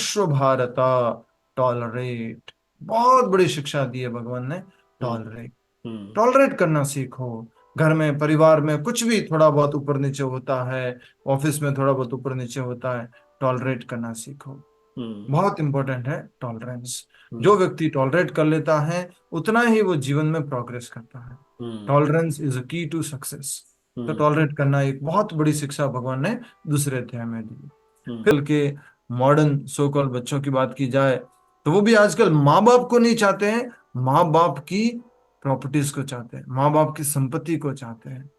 क्षमस्व भारत, टॉलरेट। बहुत बड़ी शिक्षा दी है भगवान ने। हम्म। टॉलरेट, हम्म। टॉलरेट करना सीखो। घर में, परिवार में कुछ भी थोड़ा बहुत ऊपर नीचे होता है, ऑफिस में थोड़ा बहुत ऊपर नीचे होता है, टॉलरेट करना सीखो। हम्म। बहुत इंपॉर्टेंट है टॉलरेंस। हम्म। जो व्यक्ति टॉलरेट कर लेता है, उतना ही वो जीवन में प्रोग्रेस करता है। हम्म। टॉलरेंस इज अ की टू सक्सेस। तो हम्म। टॉलरेट करना एक बहुत बड़ी शिक्षा भगवान ने दूसरे अध्याय में दी। हम्म। फिर के मॉडर्न सो कॉल्ड बच्चों की बात की जाए, तो वो भी आजकल माँ बाप को नहीं चाहते हैं, माँ बाप की प्रॉपर्टीज को चाहते हैं, माँ बाप की संपत्ति को चाहते हैं।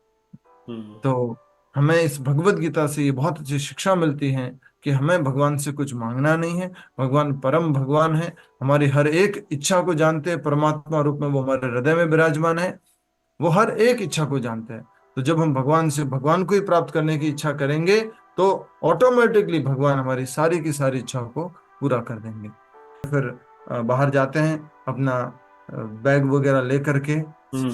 हम्म। तो हमें इस भगवत गीता से ये बहुत अच्छी शिक्षा मिलती है कि हमें भगवान से कुछ मांगना नहीं है। भगवान परम भगवान है, हमारी हर एक इच्छा को जानते हैं, परमात्मा रूप में वो हमारे हृदय में विराजमान है। वो हर एक इच्छा को जानते हैं। तो जब हम भगवान से भगवान को ही प्राप्त करने की इच्छा करेंगे, तो ऑटोमेटिकली भगवान हमारी सारी की सारी इच्छाओं को पूरा कर देंगे। फिर बाहर जाते हैं अपना बैग वगैरह लेकर के, हम्म।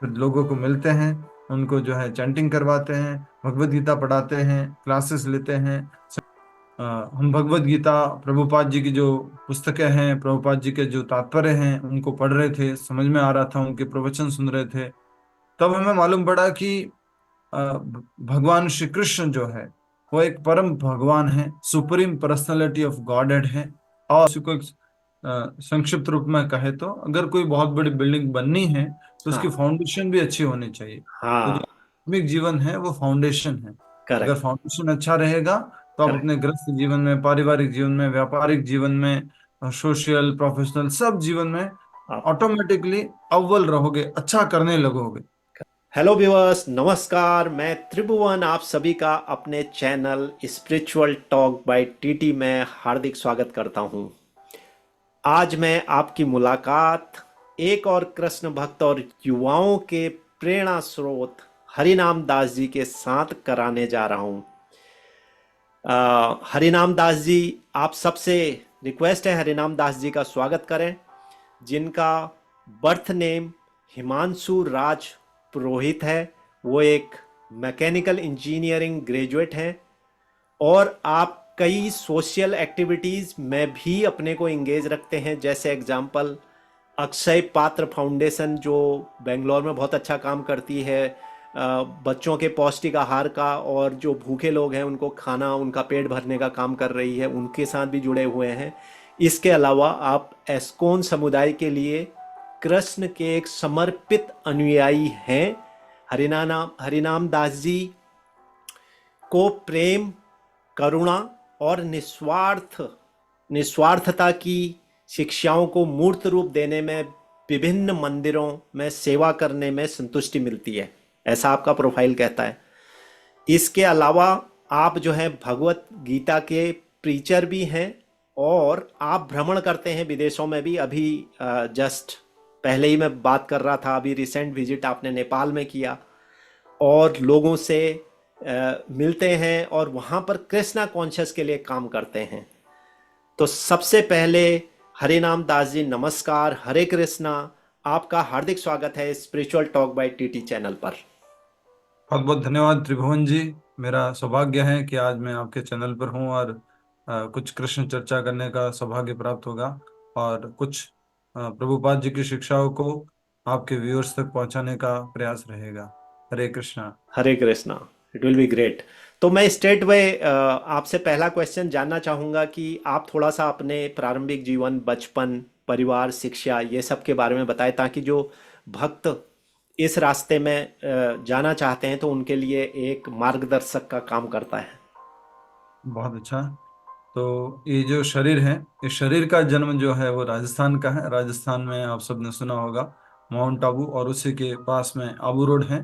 फिर लोगों को मिलते हैं, उनको जो है चैंटिंग करवाते हैं, भगवत गीता पढ़ाते हैं, क्लासेस लेते हैं। अ, हम भगवत गीता, प्रभुपाद जी की जो पुस्तकें हैं, प्रभुपाद जी के जो तात्पर्य हैं, उनको पढ़ रहे थे, समझ में आ रहा था, उनके प्रवचन सुन रहे थे। तब हमें मालूम पड़ा कि भगवान श्री कृष्ण जो है, वो एक परम भगवान है, सुप्रीम पर्सनालिटी ऑफ गॉडेड है। और उसी को संक्षिप्त रूप में कहे तो, अगर कोई बहुत बड़ी बिल्डिंग बननी है, तो उसकी हाँ। फाउंडेशन भी अच्छी होनी चाहिए। तो जो हाँ। आत्मिक जीवन है वो फाउंडेशन है। अगर करेक्ट। फाउंडेशन अच्छा रहेगा, तो आप करेक्ट। अपने गृहस्थ जीवन में, पारिवारिक जीवन में, व्यापारिक जीवन में, सोशल, प्रोफेशनल सब जीवन में आप ऑटोमेटिकली अव्वल रहोगे, अच्छा करने लगोगे। हेलो व्यूअर्स, नमस्कार। मैं त्रिभुवन आप सभी का अपने channel spiritual talk bye TT में हार्दिक स्वागत करता हूं। आज मैं आपकी मुलाकात एक और कृष्ण भक्त और युवाओं के प्रेरणा स्रोत हरिनाम दास जी के साथ कराने जा रहा हूं। हरिनाम दास जी, आप सबसे रिक्वेस्ट है हरिनाम दास जी का स्वागत करें, जिनका बर्थ नेम हिमांशु राज पुरोहित है। वो एक मैकेनिकल इंजीनियरिंग ग्रेजुएट हैं और आप कई सोशल एक्टिविटीज़ में भी अपने को इंगेज रखते हैं। जैसे एग्जांपल अक्षय पात्र फाउंडेशन, जो बेंगलोर में बहुत अच्छा काम करती है बच्चों के पौष्टिक आहार का, और जो भूखे लोग हैं उनको खाना, उनका पेट भरने का काम कर रही है, उनके साथ भी जुड़े हुए हैं। इसके अलावा आप एस्कॉन समुदाय के लिए कृष्ण के एक समर्पित अनुयायी हैं। हरिनाम दास जी को प्रेम, करुणा और निस्वार्थता की शिक्षाओं को मूर्त रूप देने में, विभिन्न मंदिरों में सेवा करने में संतुष्टि मिलती है, ऐसा आपका प्रोफाइल कहता है। इसके अलावा आप जो है भगवत गीता के प्रीचर भी हैं और आप भ्रमण करते हैं विदेशों में भी। अभी जस्ट पहले ही मैं बात कर रहा था, अभी रिसेंट विजिट आपने नेपाल में किया और लोगों से मिलते हैं और वहाँ पर कृष्णा कॉन्शियस के लिए काम करते हैं। तो सबसे पहले हरिनाम दास जी, नमस्कार, हरे कृष्णा। आपका हार्दिक स्वागत है spiritual talk bye TT channel पर। बहुत बहुत धन्यवाद त्रिभुवन जी। मेरा सौभाग्य है कि आज मैं आपके चैनल पर हूँ, और कुछ कृष्ण चर्चा करने का सौभाग्य प्राप्त होगा, और कुछ प्रभुपाद जी की शिक्षाओं को आपके व्यूअर्स तक पहुंचाने का प्रयास रहेगा। Hare Krishna. Hare Krishna. It will be great. तो मैं स्ट्रेट वे आपसे पहला क्वेश्चन जानना चाहूँगा कि आप थोड़ा सा अपने प्रारंभिक जीवन, बचपन, परिवार, शिक्षा, ये सब के बारे में बताएं, ताकि जो भक्त इस रास्ते में जाना चाहते हैं तो उनके लिए एक मार्गदर्शक का काम करता है। बहुत अच्छा। तो ये जो शरीर है, इस शरीर का जन्म जो है वो राजस्थान का है। राजस्थान में आप सबने सुना होगा माउंट आबू, और उसी के पास में आबू रोड है।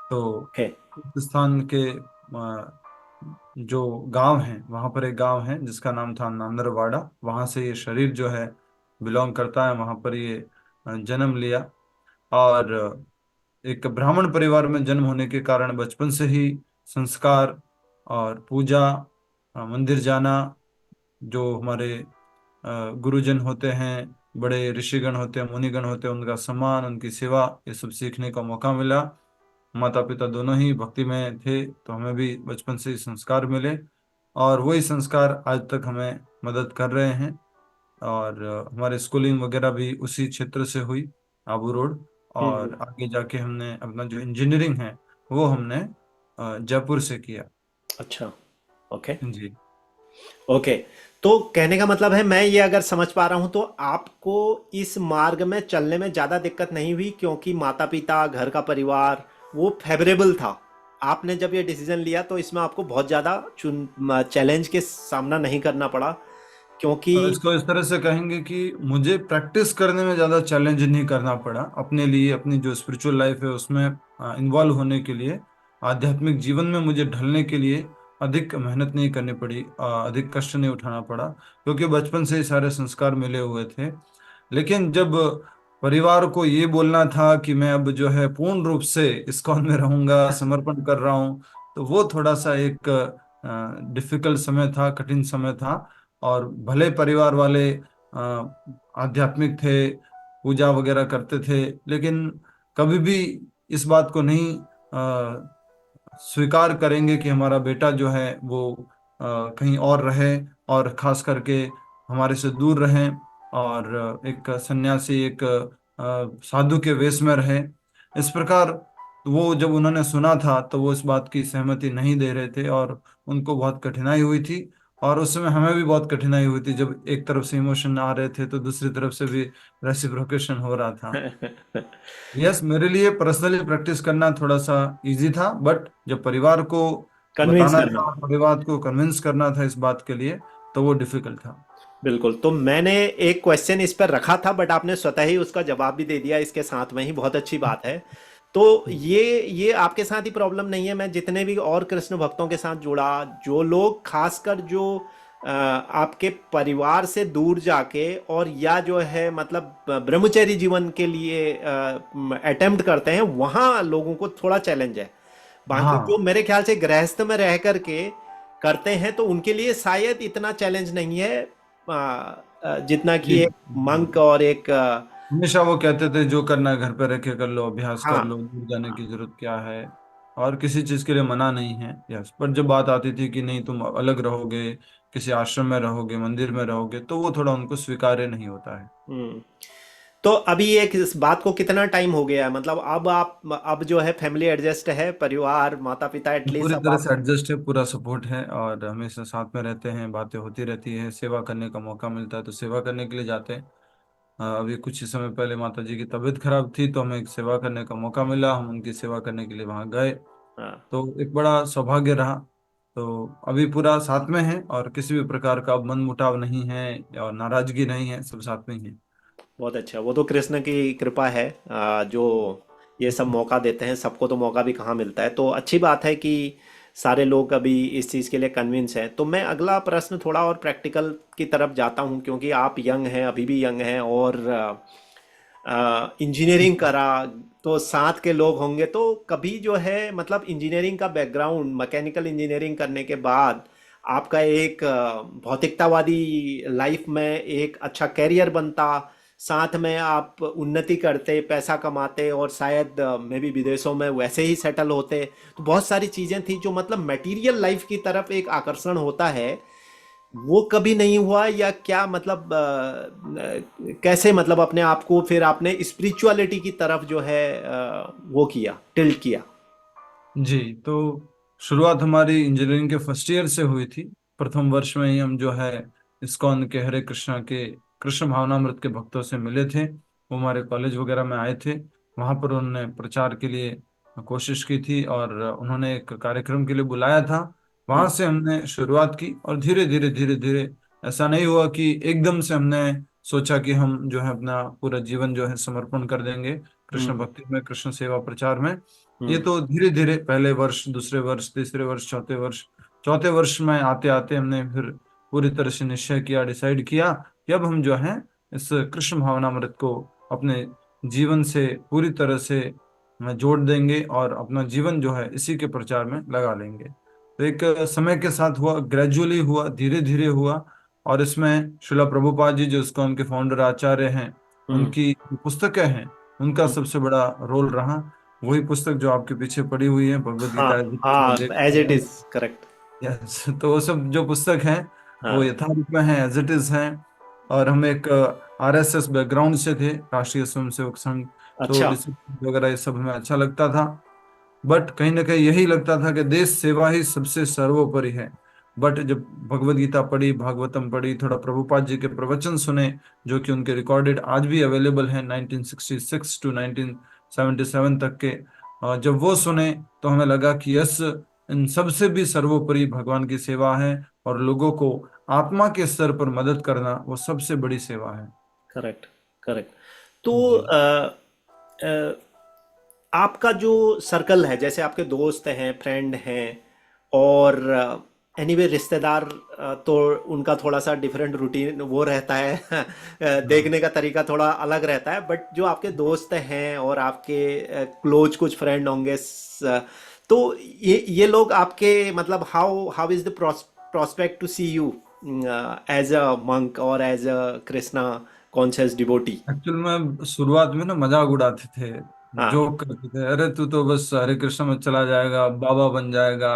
तो है। राजस्थान के जो गांव है, वहां पर एक गांव है जिसका नाम था नांदरवाड़ा। वहां से ये शरीर जो है बिलोंग करता है, वहां पर ये जन्म लिया। और एक ब्राह्मण परिवार में जन्म होने के कारण बचपन से ही संस्कार और पूजा, मंदिर जाना, जो हमारे गुरुजन होते हैं, बड़े ऋषिगण होते हैं, मुनिगण होते हैं, उनका सम्मान, उनकी सेवा, ये सब सीखने का मौका मिला। माता पिता दोनों ही भक्ति में थे, तो हमें भी बचपन से ही संस्कार मिले, और वही संस्कार आज तक हमें मदद कर रहे हैं। और हमारे स्कूलिंग वगैरह भी उसी क्षेत्र से हुई, आबू रोड। हम्म। और आगे जाके हमने अपना जो इंजीनियरिंग है वो हमने जयपुर से किया। अच्छा। ओके। जी। ओके। तो कहने का मतलब है, मैं ये अगर समझ पा रहा हूं तो आपको इस मार्ग में चलने में ज्यादा दिक्कत नहीं हुई, क्योंकि माता पिता, घर का परिवार वो फेवरेबल था। आपने जब ये डिसीजन लिया तो इसमें आपको बहुत ज्यादा चुन चैलेंज के सामना नहीं करना पड़ा, क्योंकि इसको इस तरह से कहेंगे कि मुझे प्रैक्टिस करने में ज़्यादा चैलेंज नहीं करना पड़ा अपने लिए, अपनी जो स्पिरिचुअल लाइफ है उसमें इन्वॉल्व होने के लिए, आध्यात्मिक जीवन में मुझे ढलने के लिए अधिक मेहनत नहीं करनी पड़ी, अधिक कष्ट नहीं उठाना पड़ा, क्योंकि बचपन से ही सारे संस्कार मिले हुए थे। लेकिन जब परिवार को ये बोलना था कि मैं अब जो है पूर्ण रूप से इस्कॉन में रहूंगा, समर्पण कर रहा हूँ, तो वो थोड़ा सा एक डिफिकल्ट समय था, कठिन समय था। और भले परिवार वाले आध्यात्मिक थे, पूजा वगैरह करते थे, लेकिन कभी भी इस बात को नहीं स्वीकार करेंगे कि हमारा बेटा जो है वो कहीं और रहे, और खास करके हमारे से दूर रहें, और एक सन्यासी, एक साधु के वेश में रहे। इस प्रकार वो जब उन्होंने सुना था तो वो इस बात की सहमति नहीं दे रहे थे, और उनको बहुत कठिनाई हुई थी। और उस समय हमें भी बहुत कठिनाई हुई थी, जब एक तरफ से इमोशन आ रहे थे तो दूसरी तरफ से भी रेसिप्रोकेशन हो रहा था। यस, मेरे लिए पर्सनली प्रैक्टिस करना थोड़ा सा इजी था, बट जब परिवार को कन्विंस बताना करना। था, परिवार को कन्विंस करना था इस बात के लिए, तो वो डिफिकल्ट था। बिल्कुल। तो मैंने एक क्वेश्चन इस पर रखा था, बट आपने स्वतः ही उसका जवाब भी दे दिया इसके साथ में ही, बहुत अच्छी बात है। तो ये आपके साथ ही प्रॉब्लम नहीं है। मैं जितने भी और कृष्ण भक्तों के साथ जुड़ा, जो लोग खासकर जो आपके परिवार से दूर जाके और या जो है मतलब ब्रह्मचर्य जीवन के लिए अटेम्प्ट करते हैं, वहाँ लोगों को थोड़ा चैलेंज है। बाकी जो हाँ मेरे ख्याल से गृहस्थ में रह करके करते हैं तो उनके लिए शायद इतना चैलेंज नहीं है, जितना जी। कि एक मंक और एक हमेशा वो कहते थे जो करना है घर पे रह के कर लो, अभ्यास कर हाँ। लो, दूर जाने की जरूरत क्या है। और किसी चीज के लिए मना नहीं है, यस। पर जब बात आती थी कि नहीं तुम अलग रहोगे, किसी आश्रम में रहोगे, मंदिर में रहोगे, तो वो थोड़ा उनको स्वीकार्य नहीं होता है। हम्म। तो अभी एक इस बात को कितना टाइम हो गया है, मतलब अब आप अब जो है फैमिली एडजस्ट है, परिवार, माता पिता एटलीस्ट पूरी अब तरह आप। से एडजस्ट है, पूरा सपोर्ट है, और हमेशा साथ में रहते हैं, बातें होती रहती है, सेवा करने का मौका मिलता है तो सेवा करने के लिए जाते हैं। अभी कुछ ही समय पहले माता जी की तबीयत खराब थी, तो हमें एक सेवा करने का मौका मिला, हम उनकी सेवा करने के लिए वहाँ गए। हाँ। तो एक बड़ा सौभाग्य रहा। तो अभी पूरा साथ में है, और किसी भी प्रकार का अब मनमुटाव नहीं है और नाराजगी नहीं है, सब साथ में ही है। बहुत अच्छा। वो तो कृष्ण की कृपा है, जो ये सब मौका देते हैं। सबको तो मौका भी कहाँ मिलता है। तो अच्छी बात है कि सारे लोग अभी इस चीज़ के लिए कन्विंस हैं। तो मैं अगला प्रश्न थोड़ा और प्रैक्टिकल की तरफ जाता हूँ, क्योंकि आप यंग हैं, अभी भी यंग हैं, और इंजीनियरिंग करा तो साथ के लोग होंगे, तो कभी जो है मतलब इंजीनियरिंग का बैकग्राउंड, मैकेनिकल इंजीनियरिंग करने के बाद आपका एक भौतिकतावादी लाइफ में एक अच्छा कैरियर बनता, साथ में आप उन्नति करते, पैसा कमाते, और शायद मे भी विदेशों में वैसे ही सेटल होते। तो बहुत सारी चीज़ें थी जो मतलब मटेरियल लाइफ की तरफ एक आकर्षण होता है, वो कभी नहीं हुआ या क्या? मतलब कैसे मतलब अपने आप को फिर आपने स्पिरिचुअलिटी की तरफ जो है वो किया, टिल्ट किया? जी। तो शुरुआत हमारी इंजीनियरिंग के फर्स्ट ईयर से हुई थी। प्रथम वर्ष में ही हम जो है इस्कॉन के हरे कृष्णा के कृष्ण भावनामृत के भक्तों से मिले थे। वो हमारे कॉलेज वगैरह में आए थे, वहाँ पर उन्होंने प्रचार के लिए कोशिश की थी, और उन्होंने एक कार्यक्रम के लिए बुलाया था। हम्म। वहाँ से हमने शुरुआत की, और धीरे धीरे धीरे धीरे, ऐसा नहीं हुआ कि एकदम से हमने सोचा कि हम जो है अपना पूरा जीवन जो है समर्पण कर देंगे कृष्ण हम्म। भक्ति में, कृष्ण सेवा प्रचार में। ये हम्म। तो धीरे धीरे, पहले वर्ष, दूसरे वर्ष, तीसरे वर्ष, चौथे वर्ष, चौथे वर्ष में आते आते हमने फिर पूरी तरह से निश्चय किया, डिसाइड किया कि अब हम जो है इस कृष्ण भावनामृत को अपने जीवन से पूरी तरह से जोड़ देंगे, और अपना जीवन जो है इसी के प्रचार में लगा लेंगे। तो एक समय के साथ हुआ, ग्रेजुअली हुआ, धीरे धीरे हुआ। और इसमें श्रीला प्रभुपाद जी, जो इसको उनके फाउंडर आचार्य हैं, हम्म। उनकी जो पुस्तकें हैं, उनका हम्म। सबसे बड़ा रोल रहा। वही पुस्तक जो आपके पीछे पड़ी हुई है, भगवत हाँ। गीता, मैं हाँ, देख एज पा इट रहा हूँ। Is correct. यस, तो वो सब जो पुस्तक हैं, हाँ। वो यथारूप में है, एज इट इज है। और हम एक आरएसएस बैकग्राउंड से थे, राष्ट्रीय स्वयंसेवक संघ। तो अच्छा। डिसिप्लिन वगैरह ये सब हमें अच्छा लगता था। बट कहीं ना कहीं यही लगता था कि देश सेवा ही सबसे सर्वोपरि है। बट जब भगवत गीता पढ़ी, भागवतम पढ़ी, थोड़ा प्रभुपाद जी के प्रवचन सुने, जो कि उनके रिकॉर्डेड आज भी अवेलेबल हैं 1966 टू 1977 तक के, जब वो सुने तो हमें लगा कि यस, इन सबसे भी सर्वोपरि भगवान की सेवा है। और लोगों को आत्मा के स्तर पर मदद करना वो सबसे बड़ी सेवा है। करेक्ट। करेक्ट। तो जी। अ, आपका जो सर्कल है, जैसे आपके दोस्त हैं, फ्रेंड हैं, और एनीवे रिश्तेदार, तो उनका थोड़ा सा डिफरेंट रूटीन वो रहता है। हाँ। देखने का तरीका थोड़ा अलग रहता है, बट जो आपके दोस्त हैं और आपके क्लोज कुछ फ्रेंड होंगे, तो ये लोग आपके, मतलब how how is the prospect to see you as a monk or as a Krishna conscious devotee? Actual में शुरुआत में ना मजाक उड़ाते थे, हाँ। जोक करते थे, अरे तू तो बस हरे कृष्ण में चला जाएगा, बाबा बन जाएगा।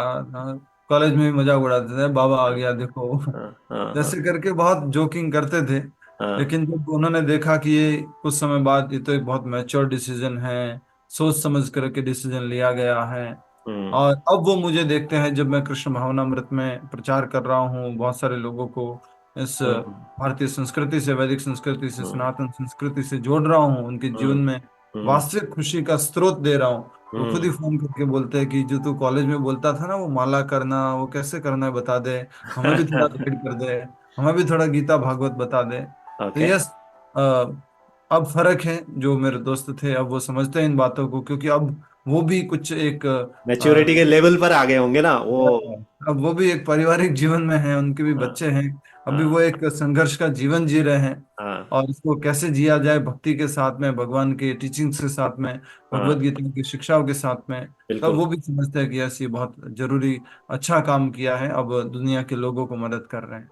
कॉलेज में भी मजाक उड़ाते थे, बाबा आ गया देखो। हाँ। हाँ। हाँ। जैसे करके बहुत जोकिंग करते थे। हाँ। लेकिन जब उन्होंने देखा कि ये कुछ समय बाद ये तो एक बहुत मैच्योर डिसीजन है, सोच समझ करके डिसीजन लिया गया है। हम्म। और अब वो मुझे देखते हैं जब मैं कृष्ण भावनामृत में प्रचार कर रहा हूँ, बहुत सारे लोगों को इस हम्म। भारतीय संस्कृति से, वैदिक संस्कृति से, हम्म। सनातन संस्कृति से जोड़ रहा हूँ, उनके जीवन हम्म। में हम्म। वास्तविक खुशी का स्रोत दे रहा हूँ। वो खुद ही हम्म। फोन करके बोलते हैं कि जो तू कॉलेज में बोलता था ना वो माला करना, वो कैसे करना है बता दे, हमें भी थोड़ा गाइड कर दे, हमें भी थोड़ा गीता भागवत बता दे। तो ओके। यस, अब फर्क है। जो मेरे दोस्त थे अब वो समझते हैं इन बातों को, क्योंकि अब वो भी कुछ एक मैच्योरिटी के लेवल पर आ गए होंगे ना वो। अब वो भी एक पारिवारिक जीवन में है, उनके भी हाँ। बच्चे हैं। अभी वो हाँ। एक संघर्ष का जीवन जी रहे हैं। हाँ। और इसको कैसे जिया जाए भक्ति के साथ में, भगवान के टीचिंग्स के साथ में, भगवत हाँ। गीता की शिक्षाओं के साथ में, तब बिल्कुल। वो भी समझते हैं कि यस, ये बहुत जरूरी अच्छा काम किया है, अब दुनिया के लोगों को मदद कर रहे हैं।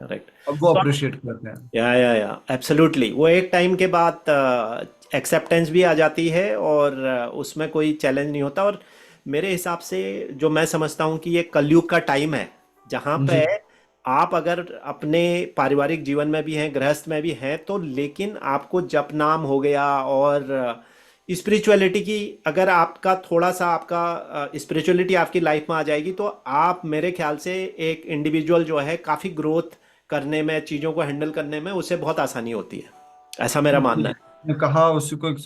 करेक्ट। अब वो तो अप्रिशिएट करते हैं। या एब्सोल्युटली, वो एक टाइम के बाद एक्सेप्टेंस भी आ जाती है, और उसमें कोई चैलेंज नहीं होता। और मेरे हिसाब से जो मैं समझता हूँ कि ये कलयुग का टाइम है, जहाँ पे जी। आप अगर अपने पारिवारिक जीवन में भी हैं, गृहस्थ में भी हैं, तो लेकिन आपको जप नाम हो गया और स्पिरिचुअलिटी की, अगर आपका थोड़ा सा आपका स्पिरिचुअलिटी आपकी लाइफ में आ जाएगी, तो आप मेरे ख्याल से एक इंडिविजुअल जो है काफ़ी ग्रोथ करने में, चीज़ों को हैंडल करने में उसे बहुत आसानी होती है। ऐसा मेरा मानना जी, है। मैं कहा उसी को एक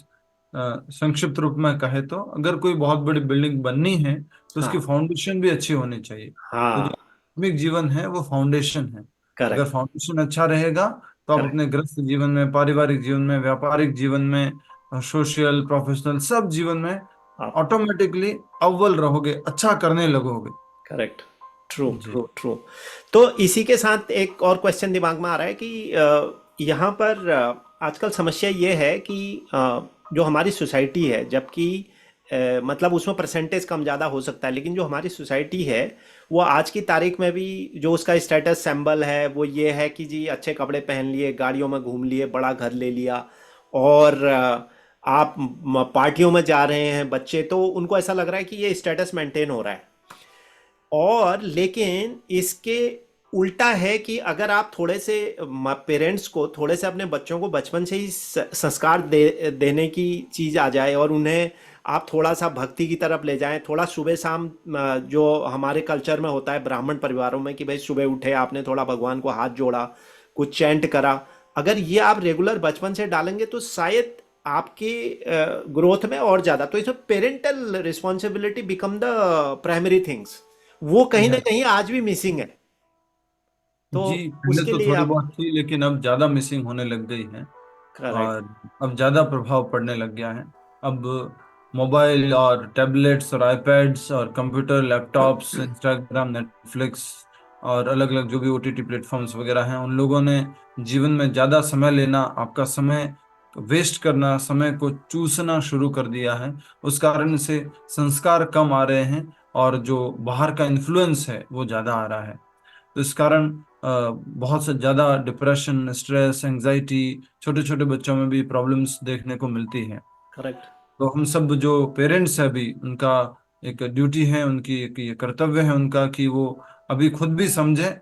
संक्षिप्त रूप में कहे तो, अगर कोई बहुत बड़ी बिल्डिंग बननी है तो उसकी हाँ। फाउंडेशन भी अच्छी होनी चाहिए। तो जो हाँ। आत्मिक जीवन है वो फाउंडेशन है। अगर करेक्ट। फाउंडेशन अच्छा रहेगा तो आप करेक्ट। अपने गृहस्थ जीवन में, पारिवारिक जीवन में, व्यापारिक जीवन में, सोशल प्रोफेशनल सब जीवन में आप। ऑटोमेटिकली अव्वल रहोगे, अच्छा करने लगोगे। करेक्ट। ट्रू, जी। True, true. तो इसी के साथ एक और क्वेश्चन दिमाग में आ रहा है कि यहाँ पर आजकल समस्या ये है कि जो हमारी सोसाइटी है, जबकि मतलब उसमें परसेंटेज कम ज़्यादा हो सकता है, लेकिन जो हमारी सोसाइटी है वो आज की तारीख में भी जो उसका स्टेटस सिंबल है वो ये है कि जी अच्छे कपड़े पहन लिए, गाड़ियों में घूम लिए, बड़ा घर ले लिया, और आप पार्टियों में जा रहे हैं बच्चे, तो उनको ऐसा लग रहा है कि ये स्टेटस मेंटेन हो रहा है। और लेकिन इसके उल्टा है कि अगर आप थोड़े से पेरेंट्स को थोड़े से अपने बच्चों को बचपन से ही संस्कार देने की चीज़ आ जाए, और उन्हें आप थोड़ा सा भक्ति की तरफ ले जाएं, थोड़ा सुबह शाम, जो हमारे कल्चर में होता है ब्राह्मण परिवारों में कि भाई सुबह उठे आपने थोड़ा भगवान को हाथ जोड़ा, कुछ चैंट करा, अगर ये आप रेगुलर बचपन से डालेंगे तो शायद आपकी ग्रोथ में और ज़्यादा, तो इसमें parental responsibility become the primary things, वो कहीं ना यस। कहीं आज भी मिसिंग है। तो जी, पहले उसके तो लिए थोड़ी आप। बहुत थी लेकिन अब ज्यादा मिसिंग होने लग गई है। करेक्ट। और अब ज्यादा प्रभाव पड़ने लग गया है। अब मोबाइल और टैबलेट्स और आईपैड्स और कंप्यूटर, लैपटॉप्स, इंस्टाग्राम, नेटफ्लिक्स और अलग अलग जो भी ओटीटी प्लेटफॉर्म्स वगैरह हैं, उन लोगों ने जीवन में ज्यादा समय लेना, आपका समय वेस्ट करना, समय को चूसना शुरू कर दिया है। उस कारण से संस्कार कम आ रहे हैं और जो बाहर का इन्फ्लुएंस है वो ज्यादा आ रहा है। तो इस कारण बहुत से ज्यादा डिप्रेशन, स्ट्रेस, एंजाइटी, छोटे छोटे बच्चों में भी प्रॉब्लम्स देखने को मिलती है। करेक्ट। तो हम सब जो पेरेंट्स हैं अभी, उनका एक ड्यूटी है, उनकी एक ये कर्तव्य है उनका कि वो अभी खुद भी समझें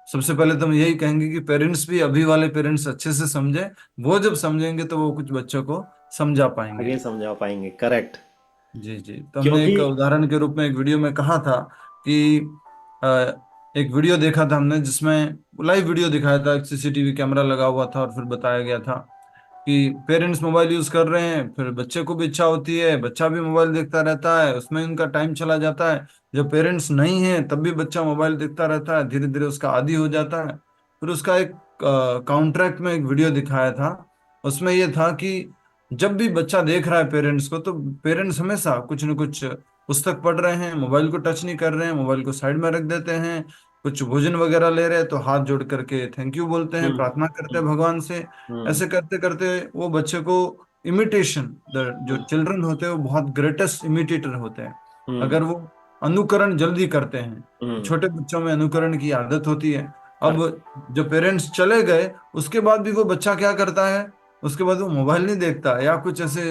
सबसे पहले तो हम यही कहेंगे कि पेरेंट्स भी, अभी वाले पेरेंट्स अच्छे से समझे। वो जब समझेंगे तो वो कुछ बच्चों को समझा पाएंगे। आगे समझा पाएंगे, करेक्ट। जी जी। तो हमने क्योंकि एक उदाहरण के रूप में एक वीडियो में कहा था कि अ, एक वीडियो देखा था हमने जिसमें लाइव वीडियो दिखाया था, एक सीसीटीवी कैमरा लगा हुआ था और फिर बताया गया था कि पेरेंट्स मोबाइल यूज कर रहे हैं, फिर बच्चे को भी इच्छा होती है, बच्चा भी मोबाइल देखता रहता है, उसमें उनका टाइम चला जाता है। जब पेरेंट्स नहीं है तब भी बच्चा मोबाइल देखता रहता है, धीरे धीरे उसका आदी हो जाता है। फिर उसका एक काउंट्रैक्ट में एक वीडियो दिखाया था। उसमें यह था कि जब भी बच्चा देख रहा है पेरेंट्स को, तो पेरेंट्स हमेशा कुछ न कुछ पुस्तक पढ़ रहे हैं, मोबाइल को टच नहीं कर रहे हैं, मोबाइल को साइड में रख देते हैं। कुछ भोजन वगैरह ले रहे हैं तो हाथ जोड़ करके थैंक यू बोलते हैं, हम्म प्रार्थना करते हम्म हैं भगवान से। हम्म ऐसे करते करते वो बच्चे को इमिटेशन, द जो चिल्ड्रन होते हैं वो बहुत ग्रेटेस्ट इमिटेटर होते हैं। हम्म अगर वो अनुकरण जल्दी करते हैं, तो हम्म छोटे बच्चों में अनुकरण की आदत होती है। अब कर जो पेरेंट्स चले गए उसके बाद भी वो बच्चा क्या करता है, उसके बाद वो मोबाइल नहीं देखता या कुछ ऐसे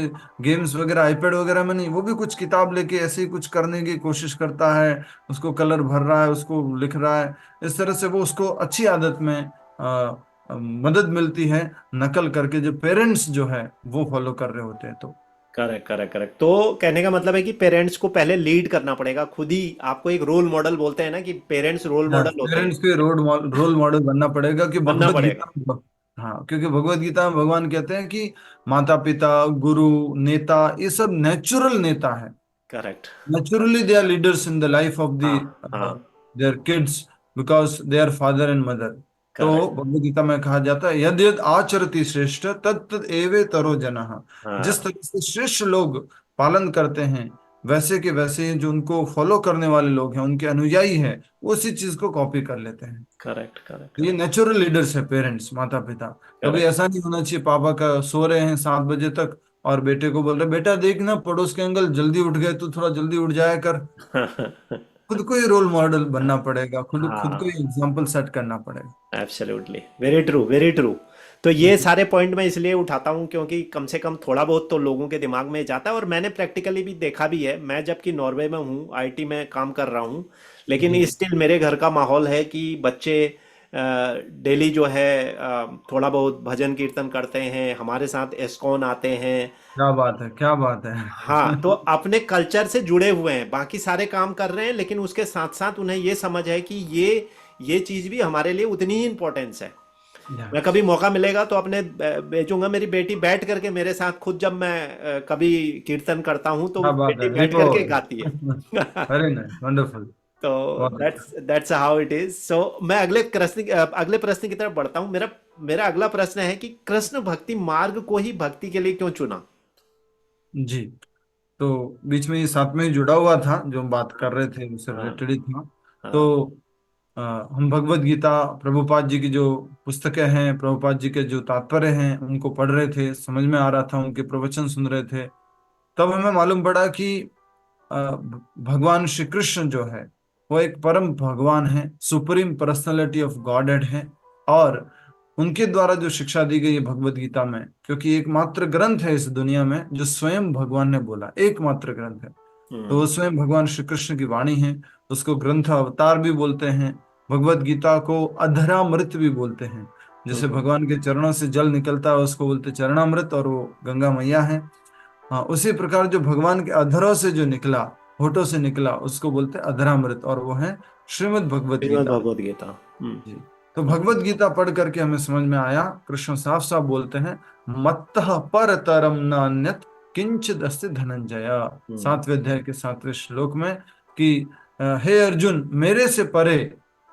गेम्स वगैरह आईपैड वगैरह में नहीं, वो भी कुछ किताब लेके ऐसे ही कुछ करने की कोशिश करता है। उसको कलर भर रहा है, उसको लिख रहा है। इस तरह से वो उसको अच्छी आदत में मदद मिलती है, नकल करके, जो पेरेंट्स जो है वो फॉलो कर रहे होते हैं तो। Correct correct correct. तो कहने का मतलब है कि पेरेंट्स को पहले लीड करना पड़ेगा खुद ही। आपको एक रोल मॉडल बोलते हैं ना, कि पेरेंट्स रोल मॉडल होते हैं। पेरेंट्स के रोल मॉडल बनना पड़ेगा कि बनना भगवत पड़ेगा। गीता में। हाँ, क्योंकि भगवत गीता में भगवान कहते हैं कि माता पिता, गुरु, नेता, ये सब नेचुरल नेता है। Correct. Naturally, they are leaders in the life of हाँ uh, हाँ। their kids because they are father and mother. तो करेक्ट। भगवद गीता में कहा जाता है, यद यद आचरति श्रेष्ठ तद तद एवे तरो जनः। जिस हाँ। तरह से श्रेष्ठ लोग पालन करते हैं, वैसे के वैसे जो उनको फॉलो करने वाले लोग हैं, उनके अनुयायी हैं, वो उसी चीज को कॉपी कर लेते हैं। करेक्ट करेक्ट तो ये करेक्ट नेचुरल लीडर्स है पेरेंट्स, माता पिता। कभी करेक्ट। ऐसा नहीं होना चाहिए पापा का सो रहे हैं 7 बजे तक और बेटे को बोल रहे बेटा देखना पड़ोस के अंकल जल्दी उठ गए, तू थोड़ा जल्दी उठ जाया कर। खुद को ही रोल मॉडल बनना पड़ेगा, खुद खुद को ही हाँ। एग्जाम्पल सेट करना पड़ेगा। Absolutely, very true very true. तो ये सारे पॉइंट मैं इसलिए उठाता हूँ क्योंकि कम से कम थोड़ा बहुत तो लोगों के दिमाग में जाता है, और मैंने प्रैक्टिकली भी देखा भी है। मैं जबकि नॉर्वे में हूँ, आईटी में काम कर रहा हूँ, लेकिन जी। स्टिल मेरे घर का माहौल है कि बच्चे डेली जो है थोड़ा बहुत भजन कीर्तन करते हैं, हमारे साथ एस्कॉन आते हैं। क्या बात है, क्या बात है। हाँ, तो अपने कल्चर से जुड़े हुए हैं, बाकी सारे काम कर रहे हैं, लेकिन उसके साथ साथ उन्हें ये समझ है कि ये चीज़ भी हमारे लिए उतनी ही इम्पोर्टेंस है। या, मैं कभी मौका मिलेगा तो अपने भेजूंगा। मेरी बेटी बैठ करके मेरे साथ, खुद जब मैं कभी कीर्तन करता हूँ तो क्या बात बेटी है, बैठ रिपो। करके गाती है। Very nice, wonderful. तो बहुत अच्छा। That's how it is. So मैं अगले प्रश्न की तरफ बढ़ता हूँ। मेरा मेरा अगला प्रश्न है कि कृष्ण भक्ति मार्ग को ही भक्ति के लिए क्यों चुना? जी। तो बीच में ये साथ में ही जुड़ा हुआ था, जो हम बात कर रहे थे उससे हाँ रिलेटेड ही था। हाँ। तो हम भगवत गीता, प्रभुपाद जी की जो पुस्तकें हैं, प्रभुपाद जी के जो तात्पर्य हैं, उनको पढ़ रहे थे, समझ में आ रहा था, उनके प्रवचन सुन रहे थे। तब हमें मालूम पड़ा कि भगवान श्री कृष्ण जो है वो एक परम भगवान है, सुप्रीम पर्सनालिटी ऑफ गॉडेड है। और उनके द्वारा जो शिक्षा दी गई है भगवत गीता में, क्योंकि एकमात्र ग्रंथ है इस दुनिया में जो स्वयं भगवान ने बोला, एकमात्र ग्रंथ है। तो हम्म वो स्वयं भगवान श्री कृष्ण की वाणी है। उसको ग्रंथ अवतार भी बोलते हैं। भगवत गीता को अधरामृत भी बोलते हैं। जैसे हम्म भगवान के चरणों से जल निकलता है उसको बोलते चरणामृत, और वो गंगा मैया है। हाँ, उसी प्रकार जो भगवान के अधरों से जो निकला, होठों से निकला, उसको बोलते हैं अधरामृत, और वो है श्रीमद् भगवत श्रीमद् गीता। भगवद गीता। जी। तो भगवत गीता पढ़ करके हमें समझ में आया, कृष्ण साफ साफ बोलते हैं, मत्तः परतरम नान्यत् किंचिद अस्ति धनंजय। हम्म 7वें अध्याय के 7वें श्लोक में कि हे अर्जुन, मेरे से परे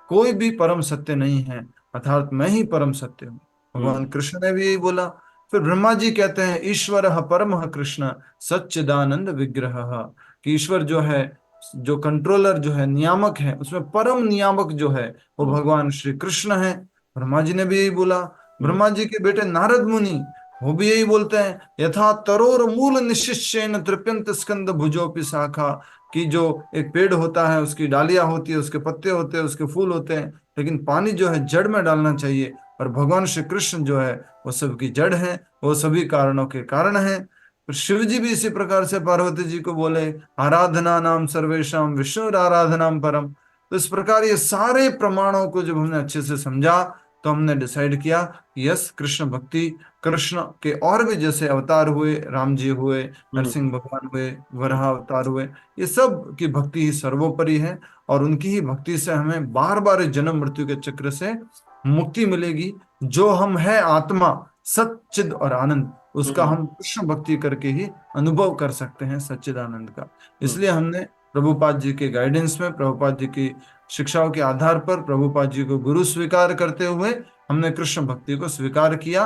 कोई भी परम सत्य नहीं है, अर्थात मैं ही परम सत्य हूँ। भगवान हम्म कृष्ण ने भी यही बोला। फिर ब्रह्मा जी कहते हैं, ईश्वर परम कृष्ण सच्चिदानंद विग्रह। कि ईश्वर जो है, जो कंट्रोलर जो है, नियामक है, उसमें परम नियामक जो है वो हम्म भगवान श्री कृष्ण है। ब्रह्मा जी ने भी यही बोला। हम्म ब्रह्मा जी के बेटे नारद मुनि, वो भी यही बोलते हैं, यथा तरोर मूल निशिष्येन तृप्यंत स्कंद भुजोपि शाखा। कि जो एक पेड़ होता है, उसकी डालियां होती है, उसके पत्ते होते हैं, उसके फूल होते हैं, लेकिन पानी जो है जड़ में डालना चाहिए। और भगवान श्री कृष्ण जो है वो सबकी जड़ है, वो सभी कारणों के कारण है। फिर शिव जी भी इसी प्रकार से पार्वती जी को बोले, आराधना नाम सर्वेशम विष्णु आराधनाम परम। तो इस प्रकार ये सारे प्रमाणों को जब हमने अच्छे से समझा तो हमने डिसाइड किया, यस, कृष्ण भक्ति, कृष्ण के और भी जैसे अवतार हुए, राम जी हुए, हम्म। नरसिंह भगवान हुए, वराह अवतार हुए, ये सब की भक्ति ही सर्वोपरि है। और उनकी ही भक्ति से हमें बार बार जन्म मृत्यु के चक्र से मुक्ति मिलेगी। जो हम है आत्मा, सच्चिद और आनंद, उसका हम्म। हम कृष्ण भक्ति करके ही अनुभव कर सकते हैं, सच्चिदानंद का। हम्म। इसलिए हमने प्रभुपाद जी के गाइडेंस में, प्रभुपाद जी की शिक्षाओं के आधार पर, प्रभुपाद जी को गुरु स्वीकार करते हुए हमने कृष्ण भक्ति को स्वीकार किया।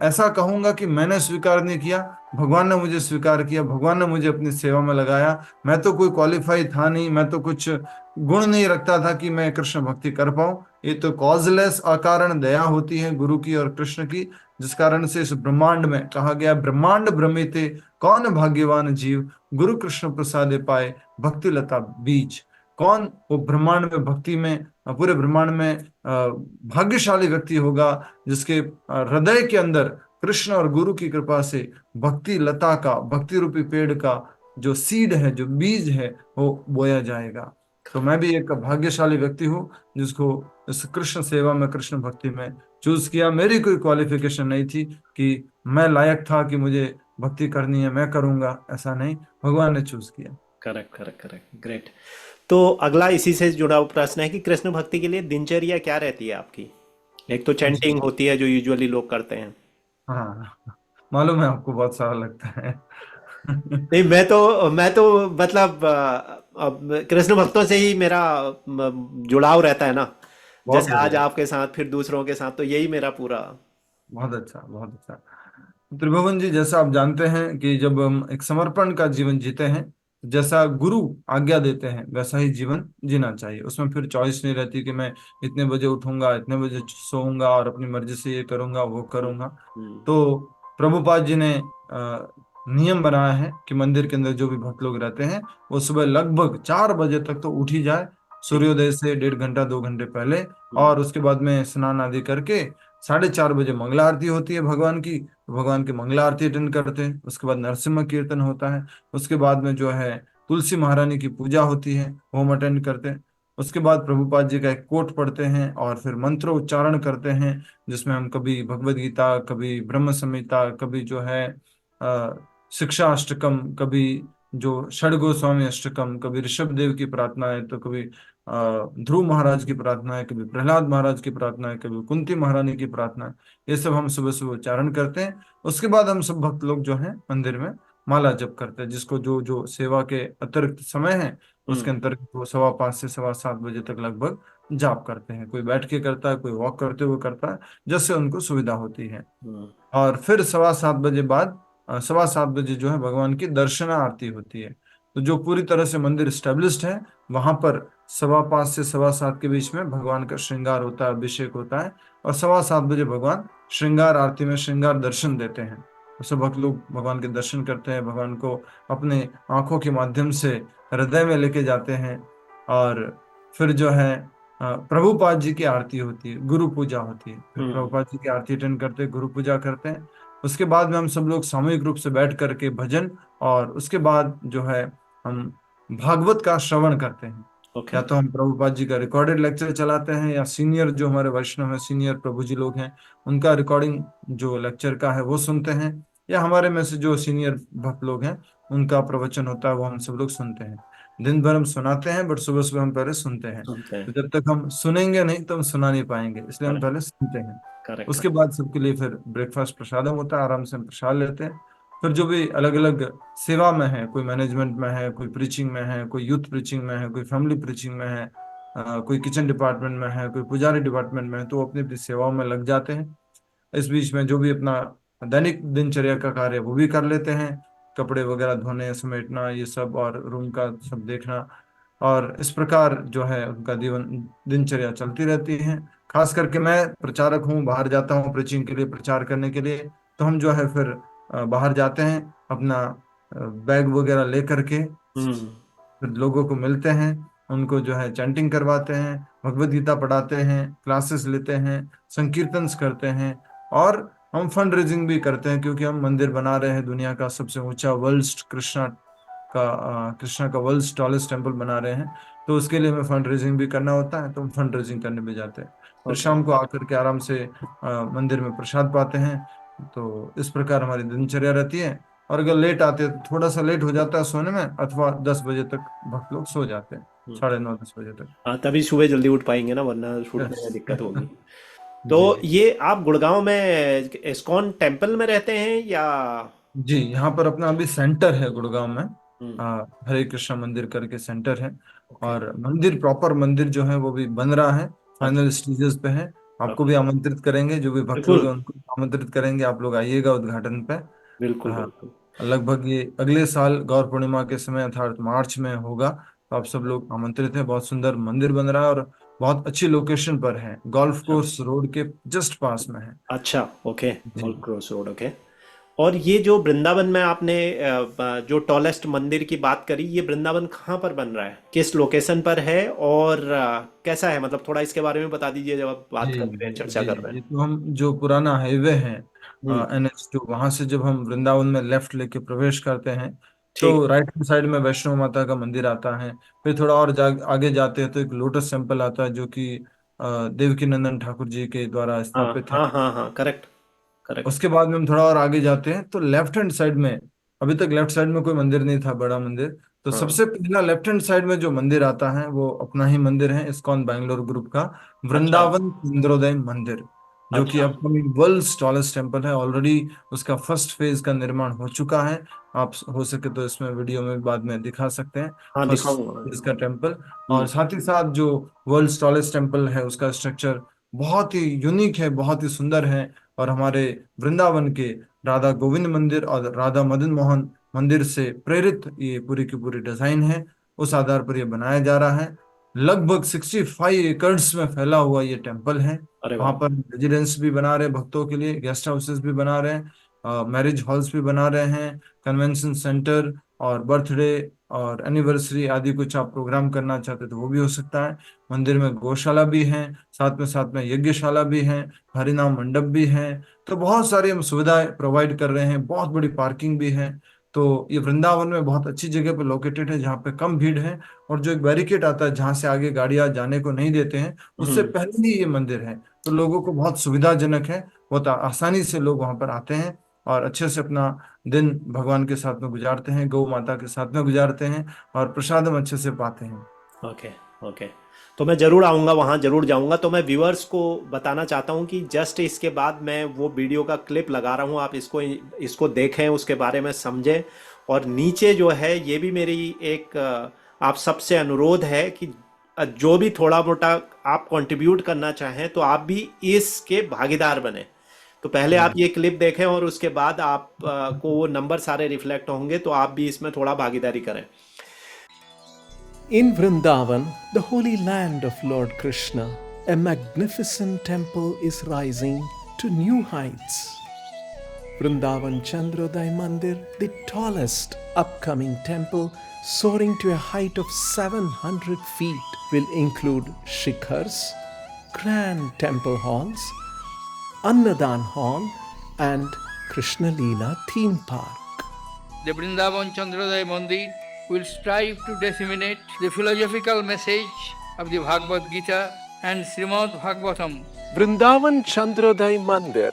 ऐसा कहूंगा कि मैंने स्वीकार नहीं किया, भगवान ने मुझे स्वीकार किया, भगवान ने मुझे अपनी सेवा में लगाया। मैं तो कोई क्वालिफाई था नहीं, मैं तो कुछ गुण नहीं रखता था कि मैं कृष्ण भक्ति कर पाऊं। ये तो कॉजलेस, अकारण दया होती है गुरु की और कृष्ण की, जिस कारण से इस ब्रह्मांड में कहा गया, ब्रह्मांड भ्रमिते कौन भाग्यवान जीव, गुरु कृष्ण प्रसादे पाए भक्ति लता बीज। कौन वो ब्रह्मांड में भक्ति में, पूरे ब्रह्मांड में भाग्यशाली व्यक्ति होगा जिसके हृदय के अंदर कृष्ण और गुरु की कृपा से भक्ति लता का, भक्ति रूपी पेड़ का जो सीड है, जो बीज है, वो बोया जाएगा। तो मैं भी एक भाग्यशाली व्यक्ति हूँ जिसको इस कृष्ण सेवा में, कृष्ण भक्ति में चूज किया। मेरी कोई क्वालिफिकेशन नहीं थी कि मैं लायक था कि मुझे भक्ति करनी है, मैं करूंगा, ऐसा नहीं, भगवान ने चूज किया। Correct, correct, correct, great. तो अगला इसी से जुड़ा हुआ प्रश्न है कि कृष्ण भक्ति के लिए दिनचर्या क्या रहती है आपकी? एक तो जी, चैंटिंग होती है जो यूजुअली लोग करते हैं। हाँ, मालूम है आपको बहुत सारा लगता है। नहीं, मैं तो मतलब अब कृष्ण भक्तों से ही मेरा जुड़ाव रहता है ना। बहुत जैसे आज बढ़िया, आपके साथ, फिर दूसरों के साथ, तो यही मेरा पूरा। बहुत अच्छा, बहुत अच्छा। त्रिभुवन जी, जैसा आप जानते हैं कि जब हम एक समर्पण का जीवन जीते हैं, जैसा गुरु आज्ञा देते हैं वैसा ही जीवन जीना चाहिए। उसमें फिर चॉइस नहीं रहती कि मैं इतने बजे उठूंगा, इतने बजे सोऊंगा और अपनी मर्जी से ये करूंगा वो हम्म। करूंगा। हम्म। तो प्रभुपाद जी ने नियम बनाया है कि मंदिर के अंदर जो भी भक्त लोग रहते हैं वो सुबह लगभग 4 बजे तक तो उठ ही जाए, ठीक। सूर्योदय से 1.5 घंटा 2 घंटे पहले। हम्म। और उसके बाद में स्नान आदि करके 4:30 बजे मंगला आरती होती है भगवान की, भगवान की मंगला आरती अटेंड करते हैं। उसके बाद नरसिम्हा कीर्तन होता है। उसके बाद में जो है तुलसी महारानी की पूजा होती है, होम अटेंड करते हैं। उसके बाद प्रभुपाद जी का एक कोट पढ़ते हैं और फिर मंत्र उच्चारण करते हैं, जिसमें हम कभी भगवद गीता, कभी ब्रह्म संहिता, कभी जो है शिक्षा अष्टकम, कभी जो षडगोस्वामी अष्टकम, कभी ऋषभ देव की प्रार्थना है, तो कभी ध्रुव महाराज की प्रार्थना है, कभी प्रहलाद महाराज की प्रार्थना है, कभी कुंती महारानी की प्रार्थना है। ये सब हम सुबह सुबह उच्चारण करते हैं। उसके बाद हम सब भक्त लोग जो हैं मंदिर में माला जप करते हैं, जिसको जो जो सेवा के अतिरिक्त समय है उसके हम्म। अंतर्गत वो 5:15 से 7:15 बजे तक लगभग जाप करते हैं। कोई बैठ के करता है, कोई वॉक करते हुए करता है, जैसे उनको सुविधा होती है। हम्म। और फिर 7:15 बजे बाद 7:15 जो है भगवान की दर्शना आरती होती है। तो जो पूरी तरह से मंदिर स्टेब्लिश्ड है, वहां पर 5:15 से 7:15 के बीच में भगवान का श्रृंगार होता है, अभिषेक होता है। और 7:15 बजे भगवान श्रृंगार आरती में श्रृंगार दर्शन देते हैं। तो सब भक्त लोग भगवान के दर्शन करते हैं, भगवान को अपने आंखों के माध्यम से हृदय में लेके जाते हैं। और फिर जो है प्रभुपाद जी की आरती होती है, गुरु पूजा होती है। फिर हम्म। प्रभुपाद जी की आरती अटेंड करते हैं, गुरु पूजा करते हैं। उसके बाद में हम सब लोग सामूहिक रूप से बैठ करके भजन, और उसके बाद जो है हम भागवत का श्रवण करते हैं। ओके। या तो हम प्रभुपाद जी का रिकॉर्डेड लेक्चर चलाते हैं, या सीनियर जो हमारे वैष्णव है, सीनियर प्रभु जी लोग हैं, उनका रिकॉर्डिंग जो लेक्चर का है वो सुनते हैं। या हमारे में से जो सीनियर भक्त लोग हैं उनका प्रवचन होता है, वो हम सब लोग सुनते हैं। दिन भर हम सुनाते हैं, बट सुबह सुबह हम पहले सुनते हैं। सुनते तो हैं। जब तक हम सुनेंगे नहीं तो हम सुना नहीं पाएंगे, इसलिए हम करेक्ट, पहले सुनते हैं। करेक्ट। उसके बाद सबके लिए फिर ब्रेकफास्ट प्रसादम होता है, आराम से हम प्रसाद लेते हैं। फिर जो भी अलग अलग सेवा में है, कोई मैनेजमेंट में है, कोई प्रीचिंग में है, कोई यूथ प्रीचिंग में है, कोई फैमिली प्रीचिंग में है, कोई किचन डिपार्टमेंट में है, कोई पुजारी डिपार्टमेंट में है, तो वो अपनी अपनी सेवाओं में लग जाते हैं। इस बीच में जो भी अपना दैनिक दिनचर्या का कार्य है, वो भी कर लेते हैं, कपड़े वगैरह धोने, समेटना, ये सब, और रूम का सब देखना। और इस प्रकार जो है उनका जीवन दिनचर्या चलती रहती है। खास करके मैं प्रचारक हूँ, बाहर जाता हूँ प्रीचिंग के लिए, प्रचार करने के लिए। तो हम जो है फिर बाहर जाते हैं, अपना बैग वगैरह ले करके, हम्म। फिर लोगों को मिलते हैं, उनको जो है चैंटिंग करवाते हैं, भगवत गीता पढ़ाते हैं, क्लासेस लेते हैं, संकीर्तन्स करते हैं। और हम फंड रेजिंग भी करते हैं, क्योंकि हम मंदिर बना रहे हैं दुनिया का सबसे ऊंचा, वर्ल्ड कृष्णा का कृष्णा का वर्ल्ड टॉलेस्ट टेम्पल बना रहे हैं। तो उसके लिए हमें फंड रेजिंग भी करना होता है, तो हम फंड रेजिंग करने भी जाते हैं। फिर ओके। शाम को आकर के आराम से मंदिर में प्रसाद पाते हैं। तो इस प्रकार हमारी दिनचर्या रहती है। और अगर लेट आते हैं तो थोड़ा सा लेट हो जाता है सोने में, अथवा 10 बजे तक भक्त लोग सो जाते हैं, 9:30 10 बजे तक। हाँ, तभी सुबह जल्दी उठ पाएंगे ना, वरना उठने में यस। दिक्कत होगी। तो जी। ये आप गुड़गांव में इस्कॉन टेम्पल में रहते हैं या? जी, यहाँ पर अपना अभी सेंटर है गुड़गांव में, हम्म। हरे कृष्णा मंदिर करके सेंटर है। ओके। और मंदिर, प्रॉपर मंदिर जो है वो भी बन रहा है, अच्छा। फाइनल स्टेजेस पे है। आपको ओके। भी आमंत्रित करेंगे, जो भी भक्त लोग बिल्कुल हैं उनको आमंत्रित करेंगे, आप लोग आइएगा उद्घाटन पे। बिल्कुल हाँ, बिल्कुल। लगभग ये अगले साल गौर पूर्णिमा के समय अर्थात मार्च में होगा। तो आप सब लोग आमंत्रित हैं। बहुत सुंदर मंदिर बन रहा है और बहुत अच्छी लोकेशन पर है, गोल्फ अच्छा। कोर्स रोड के जस्ट पास में है। अच्छा। ओके। जी। Gold cross road. ओके। और ये जो वृंदावन में आपने जो टॉलेस्ट मंदिर की बात करी, ये वृंदावन कहाँ पर बन रहा है, किस लोकेशन पर है, और कैसा है, मतलब थोड़ा इसके बारे में बता दीजिए जब आप जी बात कर रहे हैं, चर्चा जी, कर रहे ये हैं। तो हम जो पुराना हाईवे है, हम्म। NH2, वहां से जब हम वृंदावन में लेफ्ट लेके प्रवेश करते हैं, ठीक। तो राइट हैंड साइड में वैष्णो माता का मंदिर आता है। फिर थोड़ा और आगे जाते हैं तो एक लोटस टेम्पल आता है, जो कि देवकी नंदन ठाकुर जी के द्वारा हाँ स्थापित है। हाँ हाँ हाँ, करेक्ट करेक्ट। उसके बाद में हम थोड़ा और आगे जाते हैं तो लेफ्ट हैंड साइड में, अभी तक लेफ्ट साइड में कोई मंदिर नहीं था, बड़ा मंदिर। तो हाँ। सबसे पहला लेफ्ट हैंड साइड में जो मंदिर आता है वो अपना ही मंदिर है, इस्कॉन बैंगलोर ग्रुप का अच्छा। वृंदावन चंद्रोदय मंदिर, जो कि अच्छा। अपकमिंग वर्ल्ड टॉलेस्ट टेम्पल है। ऑलरेडी उसका फर्स्ट फेज का निर्माण हो चुका है। आप हो सके तो इसमें वीडियो में बाद में दिखा सकते हैं हाँ, फर्स्ट दिखाऊंगा फेज का दिखाऊंगा। टेम्पल। और हम्म। साथ ही साथ जो वर्ल्ड टॉलेस्ट टेम्पल है उसका स्ट्रक्चर बहुत ही यूनिक है, बहुत ही सुंदर है। और हमारे वृंदावन के राधा गोविंद मंदिर और राधा मदन मोहन मंदिर से प्रेरित ये पूरी की पूरी डिजाइन है। उस आधार पर ये बनाया जा रहा है। लगभग 65 एकड़ में फैला हुआ ये टेम्पल है। अरे वहां वाह। पर रेजिडेंस भी बना रहे हैं भक्तों के लिए, गेस्ट हाउसेस भी बना रहे हैं, मैरिज हॉल्स भी बना रहे हैं, कन्वेंशन सेंटर और बर्थडे और एनिवर्सरी आदि कुछ आप प्रोग्राम करना चाहते तो वो भी हो सकता है। मंदिर में गौशाला भी है, साथ में यज्ञशाला भी है, हरिनाम मंडप भी है। तो बहुत सारी हम सुविधाएं प्रोवाइड कर रहे हैं, बहुत बड़ी पार्किंग भी है। तो ये वृंदावन में बहुत अच्छी जगह पर लोकेटेड है, जहाँ पे कम भीड़ है। और जो एक बैरिकेड आता है जहाँ से आगे गाड़ियां जाने को नहीं देते हैं, उससे हम्म। पहले ही ये मंदिर है। तो लोगों को बहुत सुविधाजनक है, बहुत आसानी से लोग वहां पर आते हैं और अच्छे से अपना दिन भगवान के साथ में गुजारते हैं, गौ माता के साथ में गुजारते हैं, और प्रसादम अच्छे से पाते हैं। ओके। ओके। तो मैं ज़रूर आऊँगा वहाँ, ज़रूर जाऊँगा। तो मैं व्यूअर्स को बताना चाहता हूँ कि जस्ट इसके बाद मैं वो वीडियो का क्लिप लगा रहा हूँ, आप इसको इसको देखें, उसके बारे में समझें। और नीचे जो है, ये भी मेरी एक आप सबसे अनुरोध है कि जो भी थोड़ा मोटा आप कंट्रीब्यूट करना चाहें तो आप भी इसके भागीदार बने। तो पहले आप जी। ये क्लिप देखें और उसके बाद आप को वो नंबर सारे रिफ्लेक्ट होंगे, तो आप भी इसमें थोड़ा भागीदारी करें। In Vrindavan, the holy land of Lord Krishna, a magnificent temple is rising to new heights. Vrindavan Chandrodaya Mandir, the tallest upcoming temple, soaring to a height of 700 feet, will include shikhars, grand temple halls, Annadan Hall, and Krishna Leela theme park. The Vrindavan Chandrodaya Mandir will strive to disseminate the philosophical message of the Bhagavad Gita and Srimad Bhagavatam. Vrindavan Chandrodaya Mandir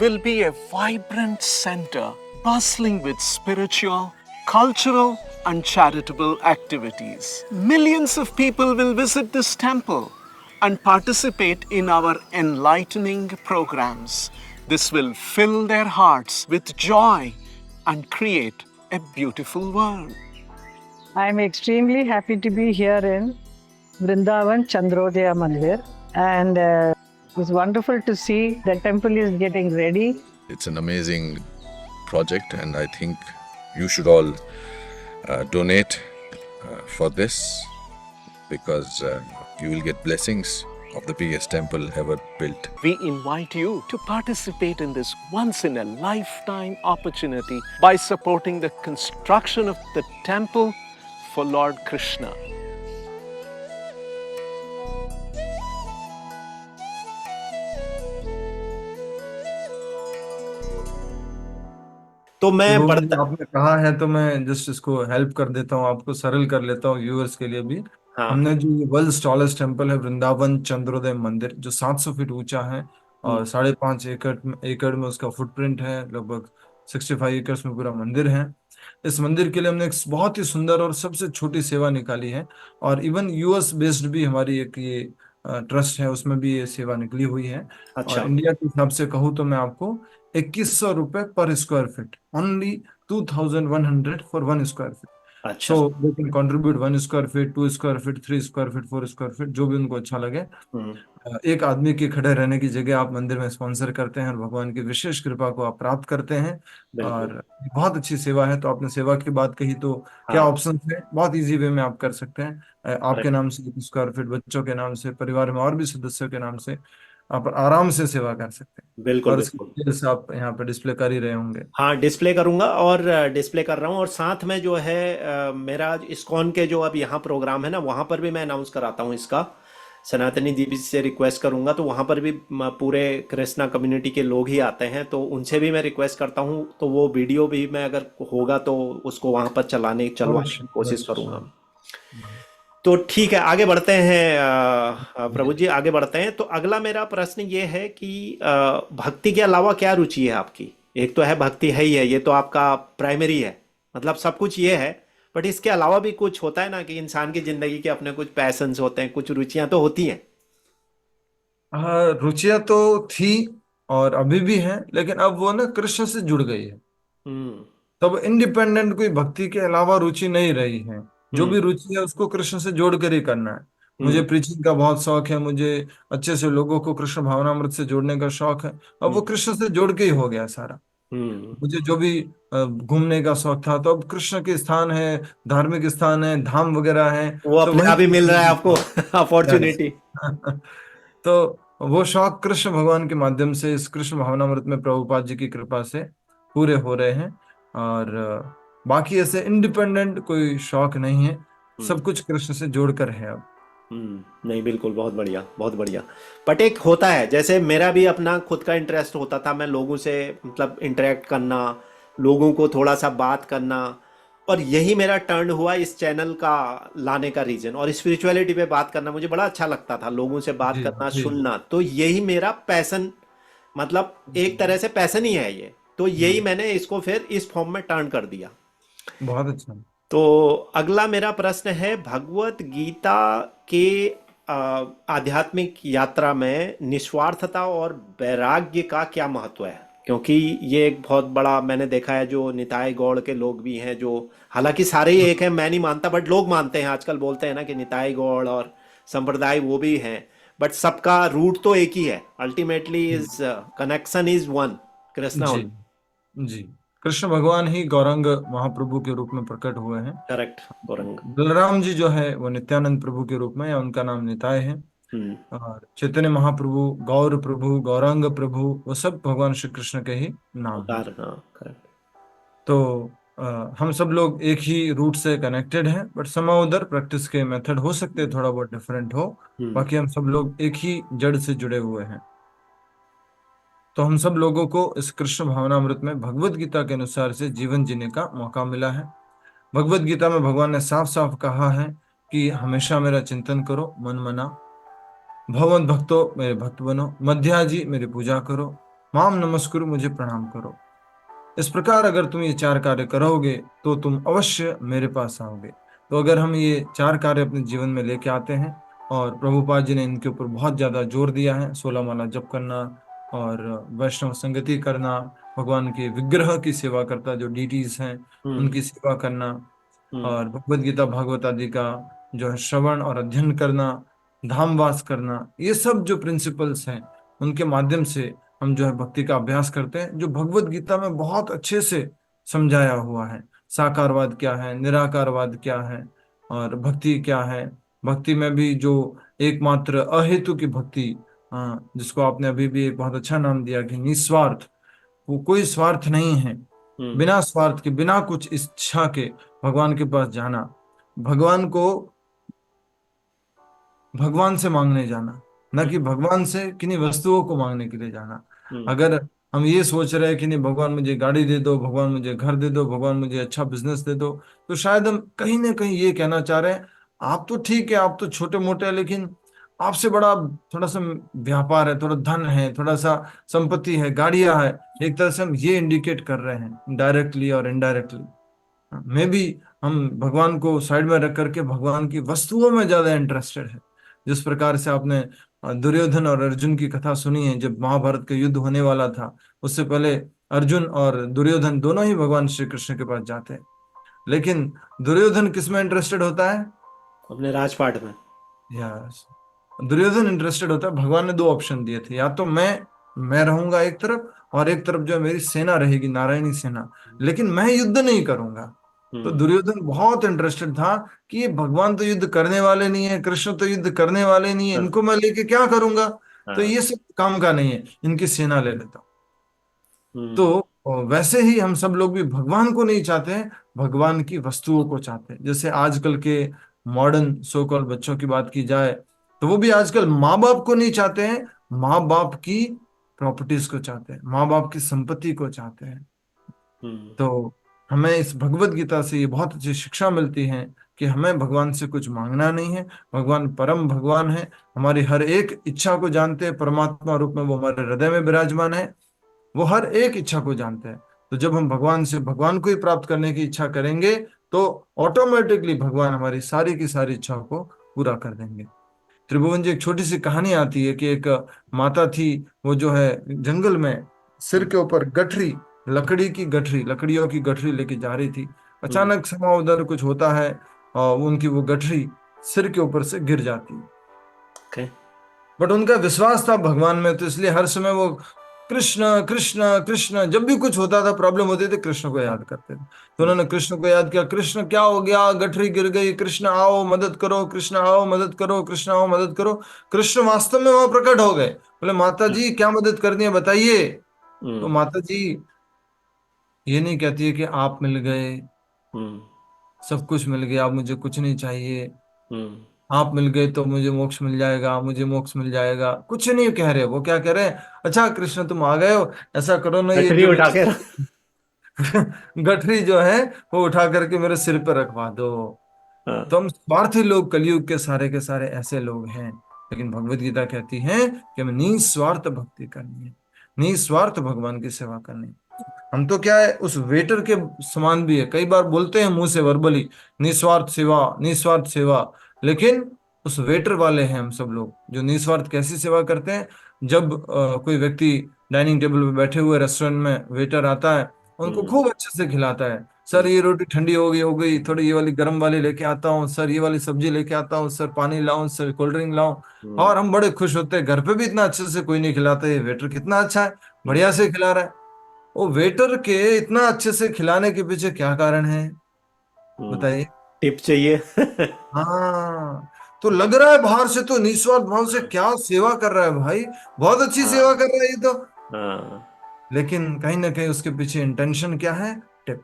will be a vibrant center bustling with spiritual, cultural, and charitable activities. Millions of people will visit this temple and participate in our enlightening programs. This will fill their hearts with joy and create a beautiful world. I'm extremely happy to be here in Vrindavan Chandrodaya Mandir, and it's wonderful to see the temple is getting ready. It's an amazing project, and I think you should all donate for this, because you will get blessings of the biggest temple ever built. We invite you to participate in this once in a lifetime opportunity by supporting the construction of the temple for Lord Krishna. तो मैं शुभम जी, बढ़ता। आपने कहा है तो मैं just इसको help कर देता हूँ, आपको सरल कर लेता हूँ व्यूअर्स के लिए भी। हाँ। हमने जो ये वर्ल्ड टॉलेस्ट टेम्पल है वृंदावन चंद्रोदय मंदिर, जो 700 फीट ऊंचा है हम्म। और 5.5 एकड़ में उसका फुटप्रिंट है, लगभग 65 एकड़ में पूरा मंदिर है। इस मंदिर के लिए हमने एक बहुत ही सुंदर और सबसे छोटी सेवा निकाली है। और इवन यूएस बेस्ड भी हमारी एक ये ट्रस्ट है, उसमें भी ये सेवा निकली हुई है। और अच्छा। इंडिया के हिसाब से कहूँ तो मैं आपको 2100 रुपये पर square feet, only 2100 for 1 square feet. अच्छा। So they can contribute 1 square feet, 2 square feet, 3 square feet, 4 square feet, जो भी उनको अच्छा लगे। हम्म। एक आदमी के खड़े रहने की जगह आप मंदिर में स्पॉन्सर करते हैं और भगवान की विशेष कृपा को आप प्राप्त करते हैं। बिल्कुल। और बहुत अच्छी सेवा है। तो आपने सेवा की बात कही, तो क्या हाँ। ऑप्शन है, बहुत इजी वे में आप कर सकते हैं। आपके करेक्ट। नाम से 1 स्क्वायर फीट, बच्चों के नाम से, परिवार में और भी सदस्यों के नाम से आप आराम से सेवा कर सकते हैं। बिल्कुल और उसकी बिल्कुल। डिटेल्स आप यहाँ पे डिस्प्ले कर ही रहे होंगे। हाँ, डिस्प्ले करूंगा, और डिस्प्ले कर रहा हूँ, और साथ में जो है मेरा इस्कॉन के जो अब यहाँ प्रोग्राम है ना, वहाँ पर भी मैं अनाउंस कराता हूँ इसका। सनातनी दीदी से रिक्वेस्ट करूंगा, तो वहाँ पर भी पूरे कृष्णा कम्युनिटी के लोग ही आते हैं, तो उनसे भी मैं रिक्वेस्ट करता हूँ, तो वो वीडियो भी मैं अगर होगा तो उसको वहाँ पर चलवाने अवश्य की कोशिश अवश्य। करूंगा। तो ठीक है, आगे बढ़ते हैं प्रभु जी, आगे बढ़ते हैं। तो अगला मेरा प्रश्न ये है कि भक्ति के अलावा क्या रुचि है आपकी? एक तो है भक्ति है ही है, ये तो आपका प्राइमरी है, मतलब सब कुछ ये है। बट इसके अलावा भी कुछ होता है ना, कि इंसान की जिंदगी के अपने कुछ पैशंस होते हैं, कुछ रुचियां तो होती हैं। हाँ, रुचियां तो थी और अभी भी हैं, लेकिन अब वो ना कृष्ण से जुड़ गई है। हम्म। तब इंडिपेंडेंट कोई भक्ति के अलावा रुचि नहीं रही है। जो हम्म। भी रुचि है उसको कृष्ण से जोड़ कर ही करना है। मुझे हम्म। प्रीचिंग का बहुत शौक है, मुझे अच्छे से लोगों को कृष्ण भावनामृत से जोड़ने का शौक है। अब वो हम्म। कृष्ण से जोड़ के ही हो गया सारा। हम्म। मुझे जो भी घूमने का शौक था, तो अब कृष्ण के स्थान है, धार्मिक स्थान है, धाम वगैरह है, वो तो अपने वही आप ही मिल रहा है आपको कृष्ण। Yes. अपॉर्चुनिटी। तो वो शौक कृष्ण भगवान के माध्यम से, इस कृष्ण भावनामृत में प्रभुपाद जी की कृपा से पूरे हो रहे हैं। और बाकी ऐसे इंडिपेंडेंट कोई शौक नहीं है, सब कुछ कृष्ण से जोड़कर है अब। नहीं, बिल्कुल, बहुत बढ़िया, बहुत बढ़िया। बट एक होता है, जैसे मेरा भी अपना खुद का इंटरेस्ट होता था, मैं लोगों से मतलब इंटरेक्ट करना, लोगों को थोड़ा सा बात करना, और यही मेरा टर्न हुआ इस चैनल का लाने का रीजन। और स्पिरिचुअलिटी पे बात करना मुझे बड़ा अच्छा लगता था, लोगों से बात जी करना, जी। सुनना, तो यही मेरा पैसन, मतलब एक तरह से पैसन ही है ये। तो यही हम्म, मैंने इसको फिर इस फॉर्म में टर्न कर दिया। बहुत अच्छा। तो अगला मेरा प्रश्न है, भगवत गीता के अ, आध्यात्मिक यात्रा में निस्वार्थता और वैराग्य का क्या महत्व है? क्योंकि ये एक बहुत बड़ा मैंने देखा है, जो निताई गौड़ के लोग भी हैं, जो हालांकि सारे ही एक हैं, मैं नहीं मानता, बट लोग मानते हैं, आजकल बोलते हैं ना कि निताई गौड़ और संप्रदाय वो भी हैं, बट सबका रूट तो एक ही है, ultimately is connection is one, Krishna ji only. जी। कृष्ण भगवान ही गौरांग महाप्रभु के रूप में प्रकट हुए हैं। करेक्ट, औरंग। बलराम जी जो है वो नित्यानंद प्रभु के रूप में, या उनका नाम निताय है। हम्म। और चैतन्य महाप्रभु, गौर प्रभु, गौरांग प्रभु, वो सब भगवान श्री कृष्ण के ही नाम हैं। अवतार, हाँ, करेक्ट। तो हम सब लोग एक ही रूट से कनेक्टेड हैं, बट समाउ उधर प्रैक्टिस के मेथड हो सकते हैं थोड़ा बहुत डिफरेंट हो। हम्म। बाकी हम सब लोग एक ही जड़ से जुड़े हुए हैं। तो हम सब लोगों को इस कृष्ण भावनामृत में भगवत गीता के अनुसार से जीवन जीने का मौका मिला है। भगवत गीता में भगवान ने साफ साफ कहा है कि हमेशा मेरा चिंतन करो मन मना, भगवत भक्तो मेरे भक्त बनो, मध्याजी मेरी पूजा करो, माम नमस्कुरु मुझे प्रणाम करो। इस प्रकार अगर तुम ये चार कार्य करोगे तो तुम अवश्य मेरे पास आओगे। तो अगर हम ये चार कार्य अपने जीवन में लेके आते हैं, और प्रभुपाद जी ने इनके ऊपर बहुत ज्यादा जोर दिया है, 16 माला जप करना और वैष्णव संगति करना, भगवान के विग्रह की सेवा करता जो डीटीज हैं हम्म। उनकी सेवा करना, हम्म। और भगवत गीता भागवत आदि का जो है श्रवण और अध्ययन करना, धामवास करना, ये सब जो प्रिंसिपल्स हैं उनके माध्यम से हम जो है भक्ति का अभ्यास करते हैं, जो भगवत गीता में बहुत अच्छे से समझाया हुआ है। साकारवाद क्या है, निराकारवाद क्या है, और भक्ति क्या है। भक्ति में भी जो एकमात्र अहेतु की भक्ति, जिसको आपने अभी भी एक बहुत अच्छा नाम दिया कि निस्वार्थ, वो कोई स्वार्थ नहीं है, हम्म। बिना स्वार्थ के, बिना कुछ इच्छा के भगवान के पास जाना, भगवान को भगवान से मांगने जाना, न हम्म। कि भगवान से किन्हीं वस्तुओं को मांगने के लिए जाना। हम्म। अगर हम ये सोच रहे हैं कि नहीं, भगवान मुझे गाड़ी दे दो, भगवान मुझे घर दे दो, भगवान मुझे अच्छा बिजनेस दे दो, तो शायद हम कहीं ना कहीं ये कहना चाह रहे हैं, आप तो ठीक है, आप तो छोटे मोटे हैं, लेकिन आपसे बड़ा थोड़ा सा व्यापार है, थोड़ा धन है, थोड़ा सा संपत्ति है, गाड़ियां है। एक तरह से हम ये इंडिकेट कर रहे हैं डायरेक्टली और इनडायरेक्टली। मे भी हम भगवान को साइड में रख करके भगवान की वस्तुओं में ज्यादा इंटरेस्टेड है। जिस प्रकार से आपने दुर्योधन और अर्जुन की कथा सुनी है, जब महाभारत का युद्ध होने वाला था, उससे पहले अर्जुन और दुर्योधन दोनों ही भगवान श्री कृष्ण के पास जाते हैं। लेकिन दुर्योधन किस में इंटरेस्टेड होता है? अपने राजपाट में। यस, दुर्योधन इंटरेस्टेड होता है। भगवान ने दो ऑप्शन दिए थे, या तो मैं रहूंगा एक तरफ, और एक तरफ जो है मेरी सेना रहेगी, नारायणी सेना, लेकिन मैं युद्ध नहीं करूंगा। तो हम्म। दुर्योधन बहुत इंटरेस्टेड था कि ये भगवान तो युद्ध करने वाले नहीं है, कृष्ण तो युद्ध करने वाले नहीं है, हाँ। इनको मैं लेके क्या करूंगा, तो हाँ। ये सब काम का नहीं है, इनकी सेना ले लेता हूं। हम्म। तो वैसे ही हम सब लोग भी भगवान को नहीं चाहते हैं, भगवान की वस्तुओं को चाहते हैं। जैसे आजकल के मॉडर्न सो कॉल्ड बच्चों की बात की जाए, तो वो भी आजकल माँ बाप को नहीं चाहते हैं, माँ बाप की प्रॉपर्टीज को चाहते हैं, माँ बाप की संपत्ति को चाहते हैं। हम्म। तो हमें इस भगवत गीता से ये बहुत अच्छी शिक्षा मिलती है कि हमें भगवान से कुछ मांगना नहीं है। भगवान परम भगवान है, हमारी हर एक इच्छा को जानते हैं, परमात्मा रूप में वो हमारे हृदय में विराजमान है, वो हर एक इच्छा को जानते हैं। तो जब हम भगवान से भगवान को ही प्राप्त करने की इच्छा करेंगे, तो ऑटोमेटिकली भगवान हमारी सारी की सारी इच्छाओं को पूरा कर देंगे। त्रिभुवन जी, एक छोटी सी कहानी आती है कि एक माता थी, वो जो है जंगल में सिर हम्म। के ऊपर गठरी, लकड़ियों की गठरी लेके जा रही थी। हम्म। अचानक समा उधर कुछ होता है, और उनकी वो गठरी सिर के ऊपर से गिर जाती है। ओके। बट उनका विश्वास था भगवान में, तो इसलिए हर समय वो कृष्ण कृष्ण कृष्ण, जब भी कुछ होता था, प्रॉब्लम होती थी, कृष्ण को याद करते थे। तो उन्होंने कृष्ण को याद किया, कृष्ण क्या हो गया, गठरी गिर गई, कृष्ण आओ मदद करो, कृष्ण आओ मदद करो, कृष्ण आओ मदद करो। कृष्ण वास्तव में वहां प्रकट हो गए, बोले माता जी क्या मदद करनी है बताइए। तो हम्म। माता जी ये नहीं कहती है कि आप मिल गए, हम्म। सब कुछ मिल गया, अब मुझे कुछ नहीं चाहिए, हम्म। आप मिल गए तो मुझे मोक्ष मिल जाएगा, मुझे मोक्ष मिल जाएगा, कुछ नहीं कह रहे। वो क्या कह रहे हैं, अच्छा कृष्ण तुम आ गए हो, ऐसा करो ना, ये गठरी जो उठा मेरे के गठरी जो है वो उठा करके मेरे सिर पर रखवा दो। हाँ। तो हम स्वार्थी लोग, कलयुग के सारे ऐसे लोग हैं। लेकिन भगवत गीता कहती है कि हमें निस्वार्थ भक्ति करनी है, निस्वार्थ भगवान की सेवा करनी है। हम तो क्या है, उस वेटर के समान भी है। कई बार बोलते हैं मुंह से वर्बली, निस्वार्थ सेवा, निस्वार्थ सेवा, लेकिन उस वेटर वाले हैं हम सब लोग, जो निस्वार्थ कैसी सेवा करते हैं। जब कोई व्यक्ति डाइनिंग टेबल पे बैठे हुए रेस्टोरेंट में, वेटर आता है, उनको हम्म। खूब अच्छे से खिलाता है। सर हम्म। ये रोटी ठंडी हो गई, थोड़ी ये वाली गर्म वाली लेके आता हूँ सर, ये वाली सब्जी लेके आता हूँ सर, पानी लाऊं सर, कोल्ड ड्रिंक लाऊं। हम्म। और हम बड़े खुश होते हैं, घर पे भी इतना अच्छे से कोई नहीं खिलाता, ये वेटर कितना अच्छा है, हम्म। बढ़िया से खिला रहा है। वो वेटर के इतना अच्छे से खिलाने के पीछे क्या कारण है हम्म। बताइए। टिप चाहिए। हाँ, तो लग रहा है बाहर से तो निस्वार्थ भाव से क्या सेवा कर रहा है भाई, बहुत अच्छी सेवा हाँ। कर रहा है ये तो। हाँ। लेकिन कहीं ना कहीं उसके पीछे इंटेंशन क्या है, टिप।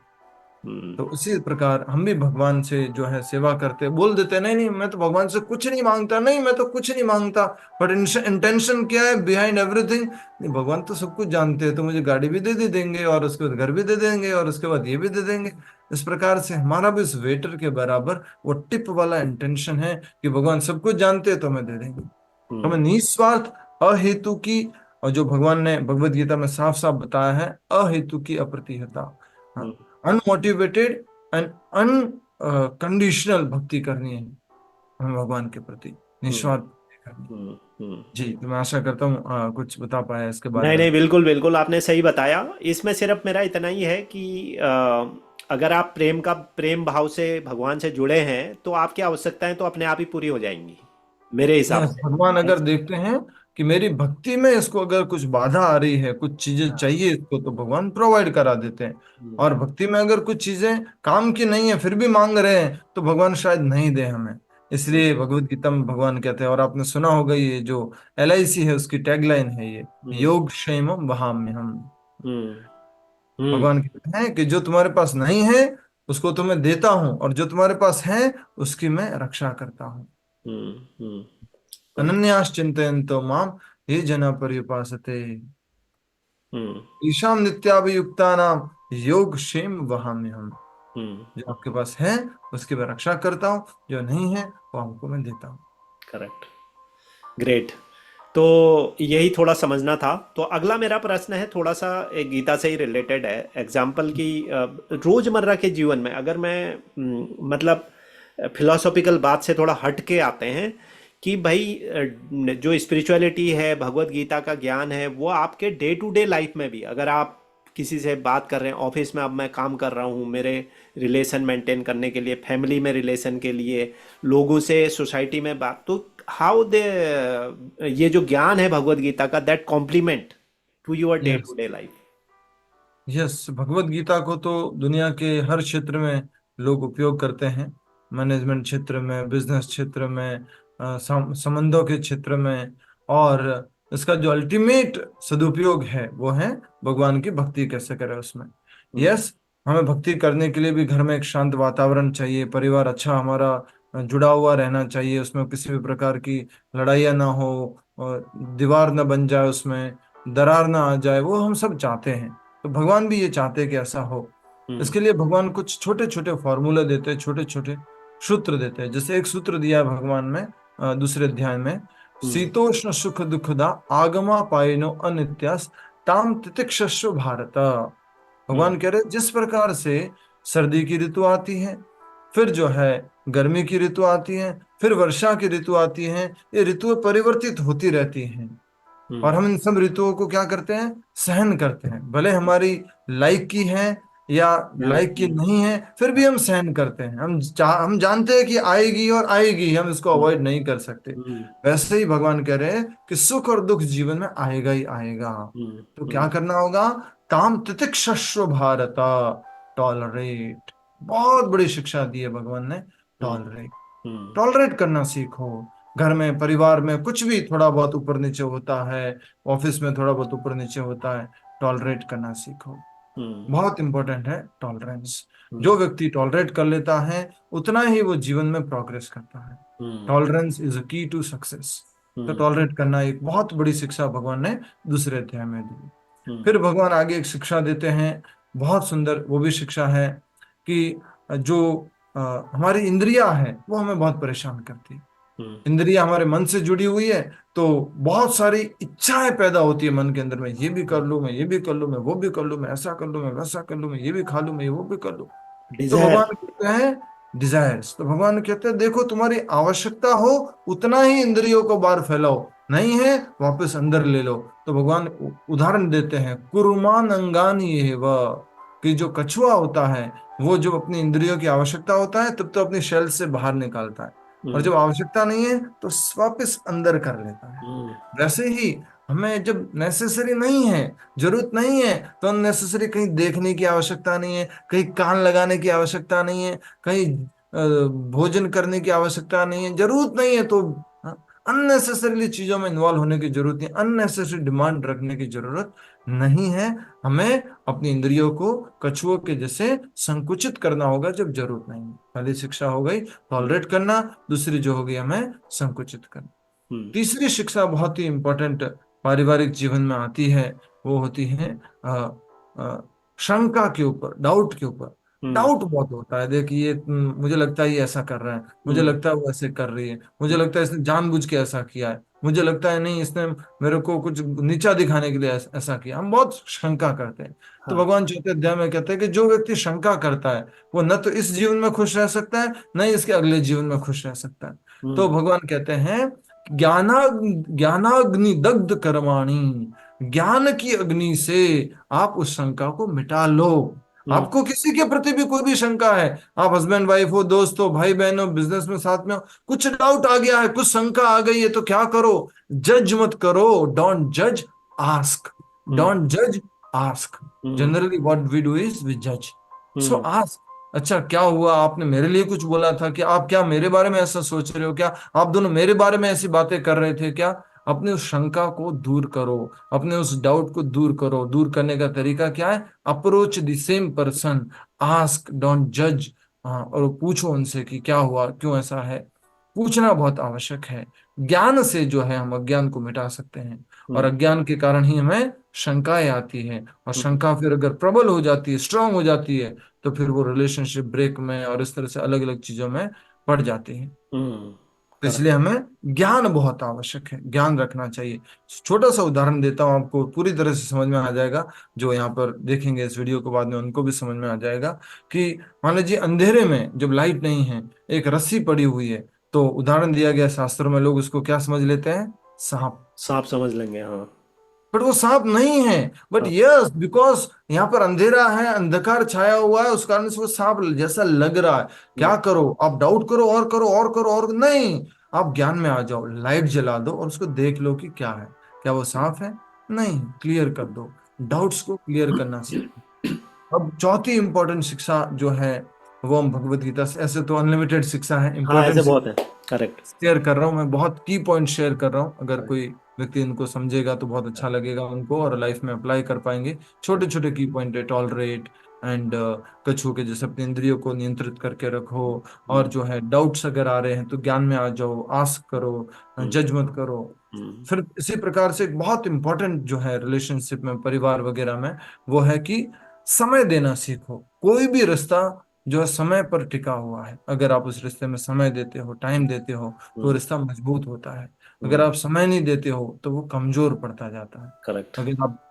हम्म। तो उसी प्रकार हम भी भगवान से जो है सेवा करते, बोल देते नहीं नहीं मैं तो भगवान से कुछ नहीं मांगता, नहीं मैं तो कुछ नहीं मांगता, बट इंटेंशन क्या है बिहाइंड एवरीथिंग, नहीं भगवान तो सब कुछ जानते हैं, तो मुझे गाड़ी भी दे देंगे, और उसके बाद घर भी दे देंगे, और उसके बाद ये भी दे देंगे। इस प्रकार से हमारा भी उस वेटर के बराबर वो टिप वाला इंटेंशन है कि भगवान सब कुछ जानते हैं तो हमें दे देंगे। हमें हम्म। निस्वार्थ, अहेतु की, और जो भगवान ने भगवत गीता में साफ साफ बताया है, अहेतु की अप्रतिहता, हम्म। अनमोटिवेटेड एंड अनकंडीशनल भक्ति करनी है हमें भगवान के प्रति, हम्म। निस्वार्थ भक्ति करनी है। हम्म। हम्म। जी, तो मैं आशा करता हूँ कुछ बता पाया इसके बारे नहीं में। नहीं, बिल्कुल बिल्कुल आपने सही बताया। इसमें सिर्फ मेरा इतना ही है कि अगर आप प्रेम भाव से भगवान से जुड़े हैं तो आपकी आवश्यकताएं तो अपने आप ही पूरी हो जाएंगी, मेरे हिसाब यस, से। भगवान अगर देखते हैं कि मेरी भक्ति में इसको अगर कुछ बाधा आ रही है, कुछ चीजें चाहिए इसको, तो भगवान प्रोवाइड करा देते हैं। हम्म। और भक्ति में अगर कुछ चीजें काम की नहीं है फिर भी मांग रहे हैं, तो भगवान शायद नहीं दे हमें। इसलिए भगवत गीता में भगवान कहते हैं, और आपने सुना होगा ये जो LIC है उसकी टैगलाइन है ये, हम्म। योग क्षेम वहाम्य हम। हम्म। हम्म। भगवान कहते हैं कि जो तुम्हारे पास नहीं है उसको तुम्हें देता हूं, और जो तुम्हारे पास है उसकी मैं रक्षा करता हूँ। हम्म। हम्म। अनन्यास चिंतयन्तो माम, ये जना पर्युपासते। हम्म। ईशाम नित्याभियुक्ता नाम योग क्षेम वहाम्य हम। हम्म। जो आपके पास है उसकी मैं रक्षा करता हूँ, जो नहीं है वो हमको मैं देता हूँ। करेक्ट। ग्रेट। तो यही थोड़ा समझना था। तो अगला मेरा प्रश्न है थोड़ा सा एक गीता से ही रिलेटेड है। एग्जाम्पल की रोजमर्रा के जीवन में अगर मैं मतलब फिलोसॉफिकल बात से थोड़ा हट के आते हैं कि भाई जो स्पिरिचुअलिटी है, भगवत गीता का ज्ञान है, वो आपके डे टू डे लाइफ में भी अगर आप किसी से बात कर रहे हैं, ऑफिस में अब मैं काम कर रहा हूँ मेरे रिलेशन मेंटेन करने के लिए, फैमिली में रिलेशन के लिए, लोगों से सोसाइटी में बात, तो हाउ दे ये जो ज्ञान है भगवत गीता का that compliment to your day to yes, day life. Yes, Bhagavad Gita को तो दुनिया के हर क्षेत्र में लोग उपयोग करते हैं। मैनेजमेंट क्षेत्र में, बिजनेस क्षेत्र में, संबंधों के क्षेत्र में। और इसका जो अल्टीमेट सदुपयोग है वो है भगवान की भक्ति कैसे करें उसमें। हम्म। यस, हमें भक्ति करने के लिए भी घर में एक शांत वातावरण चाहिए, परिवार अच्छा हमारा जुड़ा हुआ रहना चाहिए, उसमें किसी भी प्रकार की लड़ाइयाँ ना हो, और दीवार ना बन जाए, उसमें दरार ना आ जाए, वो हम सब चाहते हैं। तो भगवान भी ये चाहते हैं कि ऐसा हो। हम्म। इसके लिए भगवान कुछ छोटे छोटे फॉर्मूले देते हैं, छोटे छोटे सूत्र देते हैं। जैसे एक सूत्र दिया है भगवान में दूसरे अध्याय में, हम्म। शीतोष्ण सुख दुखदा आगमा पाइनो अनित्यास ताम तितिक्षस्व भारत। हम्म। भगवान कह रहे जिस प्रकार से सर्दी की ऋतु आती है, फिर जो है गर्मी की ऋतु आती है, फिर वर्षा की ऋतु आती है, ये ऋतुएं परिवर्तित होती रहती हैं। और हम्म। हम इन सब ऋतुओं को क्या करते हैं, सहन करते हैं। भले हमारी लाइक की है या लाइक की हम्म। नहीं है, फिर भी हम सहन करते हैं। हम जानते हैं कि आएगी और आएगी, हम इसको अवॉइड नहीं कर सकते। हम्म। वैसे ही भगवान कह रहे हैं कि सुख और दुख जीवन में आएगा ही आएगा। हम्म। तो क्या हम्म। करना होगा, ताम तितिक्षस्व भारत, टॉलरेट। बहुत बड़ी शिक्षा दी है भगवान ने, हम्म। टॉलरेट। हम्म। टॉलरेट करना सीखो। घर में, परिवार में कुछ भी थोड़ा बहुत ऊपर नीचे होता है, ऑफिस में थोड़ा बहुत ऊपर नीचे होता है, टॉलरेट करना सीखो। हम्म। बहुत इंपॉर्टेंट है टॉलरेंस। हम्म। जो व्यक्ति टॉलरेट कर लेता है उतना ही वो जीवन में प्रोग्रेस करता है। हम्म। टॉलरेंस इज अ की टू सक्सेस। तो हम्म। टॉलरेट करना एक बहुत बड़ी शिक्षा भगवान ने दूसरे अध्याय में दी। हम्म। फिर भगवान आगे एक शिक्षा देते हैं, बहुत सुंदर वो भी शिक्षा है कि जो हमारी इंद्रियां हैं वो हमें बहुत परेशान करती है। हम्म। इंद्रियां हमारे मन से जुड़ी हुई है, तो बहुत सारी इच्छाएं पैदा होती है मन के अंदर में, ये भी कर लूं, मैं ये भी कर लूं, मैं वो भी कर लूं, मैं ऐसा कर लूं, मैं वैसा कर लूं, मैं ये भी खा लूं, मैं ये वो भी कर लूं। तो डिजायर। भगवान कहते हैं डिजायर्स। तो भगवान कहते हैं देखो, तुम्हारी आवश्यकता हो उतना ही इंद्रियों को बाहर फैलाओ, नहीं है वापस अंदर ले लो। तो भगवान उदाहरण देते हैं, कुरुमान अंगानी ये वह, कि जो कछुआ होता है वो जब अपनी इंद्रियों की आवश्यकता होता है तब तो अपनी शेल से बाहर निकालता है, और हम्म। जब आवश्यकता नहीं है तो वापस अंदर कर लेता है। हम्म। वैसे ही हमें जब नेसेसरी नहीं है, जरूरत नहीं है, तो अननेसेसरी कहीं देखने की आवश्यकता नहीं है, कहीं कान लगाने की आवश्यकता नहीं है, कहीं भोजन करने की आवश्यकता नहीं है, जरूरत नहीं है तो अननेसेसरीली चीजों में इन्वॉल्व होने की जरूरत नहीं, अननेसेसरी डिमांड रखने की जरूरत नहीं है। हमें अपनी इंद्रियों को कछुओं के जैसे संकुचित करना होगा जब जरूरत नहीं है। पहली शिक्षा हो गई टॉलरेट करना, दूसरी जो होगी हमें संकुचित करना। हम्म। तीसरी शिक्षा बहुत ही इंपॉर्टेंट पारिवारिक जीवन में आती है, वो होती है अ, शंका के ऊपर, डाउट के ऊपर। हम्म। डाउट बहुत होता है, देखिए मुझे लगता है ये ऐसा कर रहा है, मुझे हम्म। लगता है वो ऐसे कर रही है, मुझे लगता है इसने जानबूझ के ऐसा किया है, मुझे लगता है नहीं इसने मेरे को कुछ नीचा दिखाने के लिए ऐसा किया। हम बहुत शंका करते हैं। तो हाँ। भगवान चौथे अध्याय में कहते हैं कि जो व्यक्ति शंका करता है वो न तो इस जीवन में खुश रह सकता है, न ही इसके अगले जीवन में खुश रह सकता है। तो हम्म। भगवान कहते हैं ज्ञाना ज्ञानाग्नि दग्ध कर्माणि, ज्ञान की अग्नि से आप उस शंका को मिटा लो। हम्म। आपको किसी के प्रति भी कोई भी शंका है, आप हस्बैंड वाइफ हो, दोस्त हो, भाई बहन हो, बिजनेस में साथ में हो, कुछ डाउट आ गया है, कुछ शंका आ गई है, तो क्या करो, जज मत करो। डोंट जज, आस्क। हम्म। डोंट जज, ask. Hmm. Generally what we do is we जज। सो हम्म। आस्क, अच्छा क्या हुआ, आपने मेरे लिए कुछ बोला था कि आप क्या मेरे बारे में ऐसा सोच रहे हो, क्या आप दोनों मेरे बारे में ऐसी बातें कर रहे थे क्या। अपने उस शंका को दूर करो, अपने उस डाउट को दूर करो। दूर करने का तरीका क्या है, approach the same person, ask, don't जज। और पूछो उनसे कि क्या हुआ, क्यों ऐसा है। पूछना बहुत आवश्यक है। ज्ञान से जो है हम अज्ञान को मिटा सकते हैं, और हम्म, अज्ञान के कारण ही हमें शंकाएं आती है, और शंका फिर अगर प्रबल हो जाती है, स्ट्रांग हो जाती है, तो फिर वो रिलेशनशिप ब्रेक में और इस तरह से अलग अलग चीजों में पड़ जाती है। हम्म, तो इसलिए करेक्ट। हमें ज्ञान बहुत आवश्यक है, ज्ञान रखना चाहिए। छोटा सा उदाहरण देता हूँ, आपको पूरी तरह से समझ में आ जाएगा। जो यहाँ पर देखेंगे इस वीडियो को बाद में, उनको भी समझ में आ जाएगा कि मान लीजिए अंधेरे में जब लाइट नहीं है, एक रस्सी पड़ी हुई है, तो उदाहरण दिया गया शास्त्रों में, लोग उसको क्या समझ लेते हैं? सांप। सांप समझ लेंगे, हाँ। बट वो सांप नहीं है। बट हाँ। यस, बिकॉज यहाँ पर अंधेरा है, अंधकार छाया हुआ है, उस कारण से वो सांप जैसा लग रहा है। क्या हम्म, करो आप? डाउट करो और करो और करो और नहीं, आप ज्ञान में आ जाओ, लाइट जला दो और उसको देख लो कि क्या है। क्या वो सांप है? नहीं, क्लियर कर दो। डाउट्स को क्लियर करना सीखो। अब चौथी इंपॉर्टेंट शिक्षा जो है, वो हम भगवत गीता से, ऐसे तो अनलिमिटेड शिक्षा है, हाँ, ऐसे इंपॉर्टेंट बहुत है। करेक्ट। शेयर कर रहा हूँ मैं, बहुत की पॉइंट शेयर कर रहा हूँ। अगर कोई व्यक्ति इनको समझेगा तो बहुत अच्छा लगेगा उनको, और लाइफ में अप्लाई कर पाएंगे। छोटे छोटे की पॉइंट है, टॉलरेट एंड कछुओं के जैसे अपने इंद्रियों को नियंत्रित करके रखो, और जो है डाउट्स अगर आ रहे हैं तो ज्ञान में आ जाओ, आस्क करो, जज मत करो। फिर इसी प्रकार से एक बहुत इंपॉर्टेंट जो है रिलेशनशिप में, परिवार वगैरह में, वो है कि समय देना सीखो। कोई भी रिश्ता जो है समय पर टिका हुआ है, अगर आप उस रिश्ते में समय देते हो, टाइम देते हो, तो वो रिश्ता मजबूत होता है। अगर आप समय नहीं देते हो तो वो कमजोर पड़ता जाता है। करेक्ट। अगर आप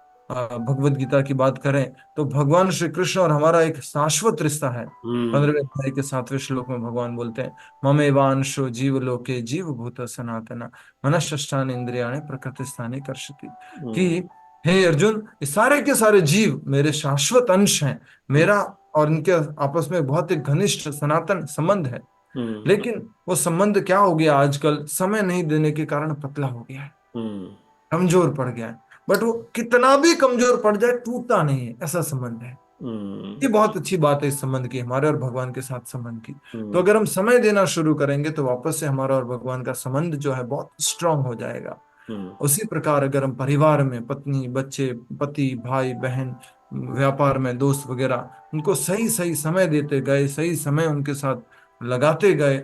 भगवत गीता की बात करें, तो भगवान श्री कृष्ण और हमारा एक शाश्वत रिश्ता है। हम्म, 15वें अध्याय के 7वें श्लोक में भगवान बोलते हैं, ममेवांशो जीव लोके जीव भूत सनातना मनष्ठान इंद्रियाणि प्रकृति स्थानी कर्षति। कि हम्म, हे अर्जुन, ये सारे के सारे जीव मेरे शाश्वत अंश हैं। हम्म, मेरा और इनके आपस में बहुत एक घनिष्ठ सनातन संबंध है। हम्म, लेकिन वो संबंध क्या हो गया, आजकल समय नहीं देने के कारण पतला हो गया है, हम्म, कमजोर पड़ गया है। बट वो कितना भी कमजोर पड़ जाए, टूटता नहीं है, ऐसा संबंध है। ये हम्म, बहुत अच्छी बात है इस संबंध की, हमारे और भगवान के साथ संबंध की। तो हम्म, अगर हम समय देना शुरू करेंगे तो वापस से हमारा और भगवान का संबंध जो है बहुत स्ट्रांग हो जाएगा। हम्म, उसी प्रकार अगर हम परिवार में पत्नी, बच्चे, पति, भाई, बहन, व्यापार में दोस्त वगैरह, उनको सही सही समय देते गए, सही समय उनके साथ लगाते गए,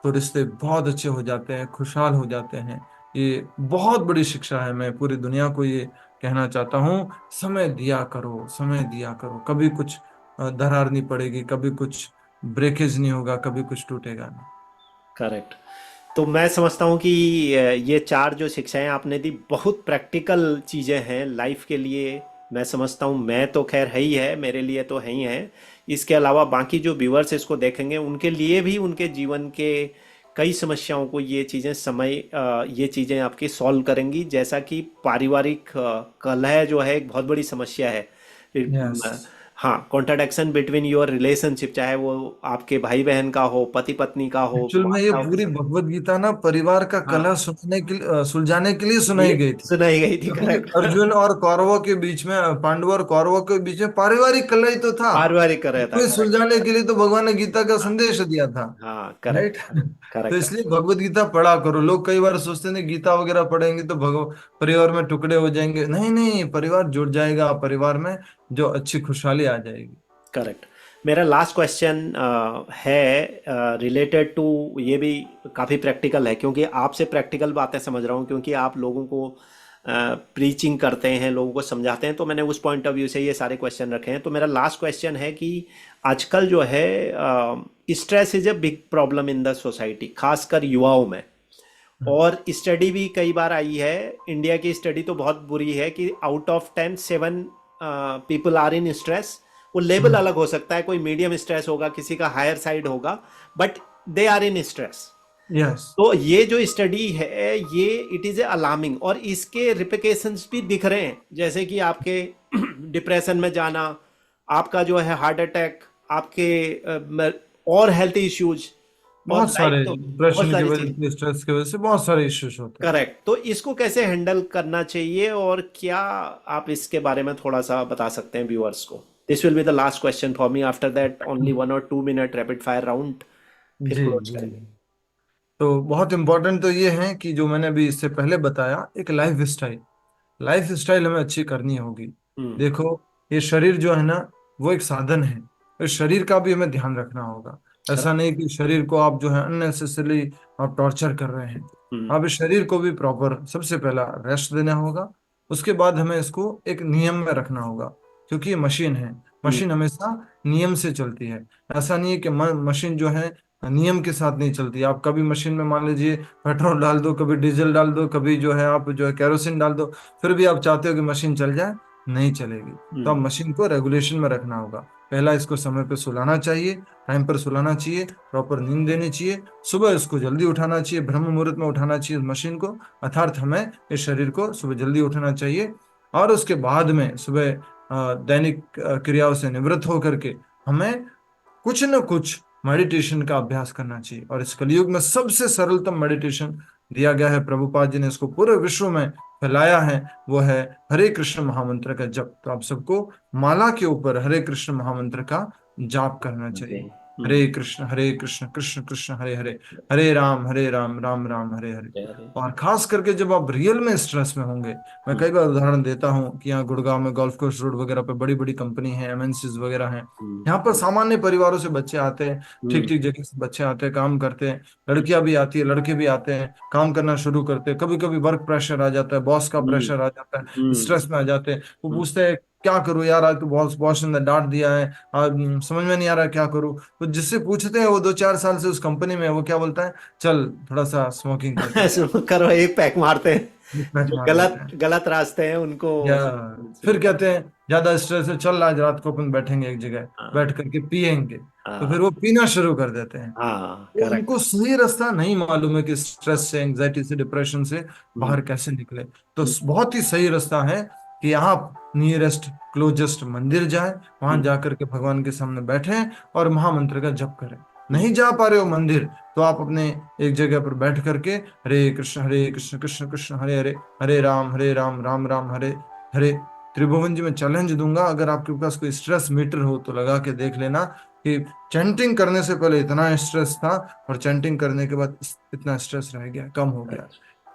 तो रिश्ते बहुत अच्छे हो जाते हैं, खुशहाल हो जाते हैं। ये बहुत बड़ी शिक्षा है। मैं पूरी दुनिया को ये कहना चाहता हूँ, समय दिया करो, समय दिया करो। कभी कुछ दरार नहीं पड़ेगी, कभी कुछ ब्रेकेज नहीं होगा, कभी कुछ टूटेगा नहीं। करेक्ट। तो मैं समझता हूँ कि ये चार जो शिक्षाएं आपने दी बहुत प्रैक्टिकल चीज़ें हैं लाइफ के लिए। मैं समझता हूँ, मैं तो खैर है ही है, मेरे लिए तो है ही है। इसके अलावा बाकी जो व्यूअर्स इसको देखेंगे उनके लिए भी उनके जीवन के कई समस्याओं को ये चीज़ें ये चीज़ें आपकी सॉल्व करेंगी। जैसा कि पारिवारिक कलह जो है एक बहुत बड़ी समस्या है। यस, अ, हाँ, कॉन्ट्राडिक्शन बिटवीन योर रिलेशनशिप, चाहे वो आपके भाई बहन का हो, पति पत्नी का हो, एक्चुअल में ये माताओं के पूरी साथ। भगवत गीता ना परिवार का हाँ, कलह सुनाने के लिए, सुलझाने के लिए ये सुनाई गई थी। सुनाई गई थी, क्योंकि करेक्ट। अर्जुन और कौरवों के बीच में, पांडवों और कौरवों के बीच में पारिवारिक कलह ही तो था। पारिवारिक कर रहा था, उसको करेक्ट। सुलझाने के लिए तो भगवान ने गीता का हाँ, संदेश दिया था। हाँ, राइट। करेक्ट, करेक्ट, तो करेक्ट। इसलिए भगवत गीता पढ़ा करो। लोग कई बार सोचते हैं गीता वगैरह पढ़ेंगे तो परिवार में टुकड़े हो जाएंगे। नहीं नहीं, परिवार जुड़ जाएगा, परिवार में जो अच्छी खुशहाली आ जाएगी। करेक्ट। मेरा लास्ट क्वेश्चन है रिलेटेड टू, ये भी काफ़ी प्रैक्टिकल है क्योंकि आपसे प्रैक्टिकल बातें समझ रहा हूँ, क्योंकि आप लोगों को प्रीचिंग करते हैं, लोगों को समझाते हैं, तो मैंने उस पॉइंट ऑफ व्यू से ये सारे क्वेश्चन रखे हैं। तो मेरा लास्ट क्वेश्चन है कि आजकल जो है stress is a big problem in the society, खासकर युवाओं में। और स्टडी भी कई बार आई है, इंडिया की स्टडी तो बहुत बुरी है कि out of 10 7 people are in stress. वो लेवल अलग हो सकता है, कोई मीडियम स्ट्रेस होगा, किसी का हायर साइड होगा, but they are in stress. Yes. तो ये जो स्टडी है ये इट इज़ ए अलार्मिंग, और इसके रिप्लिकेशंस भी दिख रहे हैं, जैसे कि आपके डिप्रेशन में जाना, आपका जो है हार्ट अटैक, आपके और हेल्थ इश्यूज, और बहुत लाइफ सारे तो बहुत डिप्रेशन की सारी वजह चीज़। से, स्ट्रेस की वजह से बहुत सारे इश्यूज होते हैं। करेक्ट। तो इसको कैसे हैंडल करना चाहिए, और क्या आप इसके बारे में थोड़ा सा बता सकते हैं व्यूअर्स को? This will be the last question for me, after that only 1 or 2 minute rapid fire round, फिर जी क्लोज जी। करेंगे। तो बहुत इंपॉर्टेंट तो ये है कि जो मैंने अभी इससे पहले बताया, एक लाइफ स्टाइल हमें अच्छी करनी होगी। हम्म। देखो, ये शरीर जो है ना, वो एक साधन है। इस शरीर का भी हमें ध्यान रखना होगा। ऐसा करेक्ट। नहीं कि शरीर को आप जो है अननेसेसरली आप टॉर्चर कर रहे हैं। अब इस शरीर को भी प्रॉपर सबसे पहला रेस्ट देना होगा। उसके बाद हमें इसको एक नियम में रखना होगा, क्योंकि ये मशीन है। मशीन हमेशा नियम से चलती है। ऐसा नहीं है कि मशीन जो है नियम के साथ नहीं चलती। आप कभी मशीन में मान लीजिए पेट्रोल डाल दो, कभी डीजल डाल दो, कभी जो है आप जो है केरोसिन डाल दो, फिर भी आप चाहते हो कि मशीन चल जाए, नहीं चलेगी। तो आप मशीन को रेगुलेशन में रखना होगा। पहला, इसको समय पे सुलाना चाहिए, टाइम पर सुलाना चाहिए, प्रॉपर नींद देनी चाहिए। सुबह इसको जल्दी उठाना चाहिए, ब्रह्म मुहूर्त में उठाना चाहिए मशीन को, अर्थात हमें इस शरीर को सुबह जल्दी उठाना चाहिए। और उसके बाद में सुबह दैनिक क्रियाओं से निवृत्त होकर के हमें कुछ न कुछ मेडिटेशन का अभ्यास करना चाहिए। और इस कलयुग में सबसे सरलतम मेडिटेशन दिया गया है, प्रभुपाद जी ने इसको पूरे विश्व में फैलाया है, वो है हरे कृष्ण महामंत्र का जप। तो आप सबको माला के ऊपर हरे कृष्ण महामंत्र का जाप करना चाहिए। हरे कृष्ण कृष्ण कृष्ण हरे हरे, हरे राम राम राम हरे हरे। और खास करके जब आप रियल में स्ट्रेस में होंगे, मैं कई बार उदाहरण देता हूँ कि यहाँ गुड़गांव में गोल्फ कोर्स रोड वगैरह पे बड़ी बड़ी कंपनी है, एमएनसीज वगैरह हैं। यहाँ पर सामान्य परिवारों से बच्चे आते हैं, ठीक ठीक जगह से बच्चे आते हैं, काम करते हैं, लड़कियां भी आती है, लड़के भी आते हैं, काम करना शुरू करते हैं। कभी कभी वर्क प्रेशर आ जाता है, बॉस का प्रेशर आ जाता है, स्ट्रेस में आ जाते हैं। वो पूछते हैं क्या करूं यार, आज तो बॉस बॉस ने डांट दिया है, आज समझ में नहीं आ रहा क्या करूं। तो जिससे पूछते हैं, वो 2-4 साल से उस कंपनी में है, वो क्या बोलता है, चल थोड़ा सा स्मोकिंग करते हैं, शुरू करो, एक पैक मारते हैं। मैच जो मार लेते गलत हैं। गलत रास्ते हैं उनको या फिर कहते हैं ज्यादा स्ट्रेस है, चल आज रात को अपन बैठेंगे एक जगह, हाँ, बैठ करके पियेंगे। तो फिर हाँ, वो पीना शुरू कर देते हैं। हाँ, वो करेक्ट। उनको सही रास्ता नहीं मालूम है कि स्ट्रेस से, एंजाइटी से, डिप्रेशन से बाहर कैसे निकले। तो बहुत ही सही रास्ता है कि आप नियरेस्ट क्लोजेस्ट मंदिर जाए, वहां जाकर के भगवान के सामने बैठे और महामंत्र का जप करें। नहीं जा पा रहे हो मंदिर, तो आप अपने एक जगह पर बैठ करके हरे कृष्ण कृष्ण कृष्ण हरे हरे, हरे राम राम हरे हरे। त्रिभुवन जी में चैलेंज दूंगा, अगर आपके पास कोई स्ट्रेस मीटर हो तो लगा के देख लेना कि चैंटिंग करने से पहले इतना स्ट्रेस था और चैंटिंग करने के बाद इतना स्ट्रेस रह गया, कम हो गया।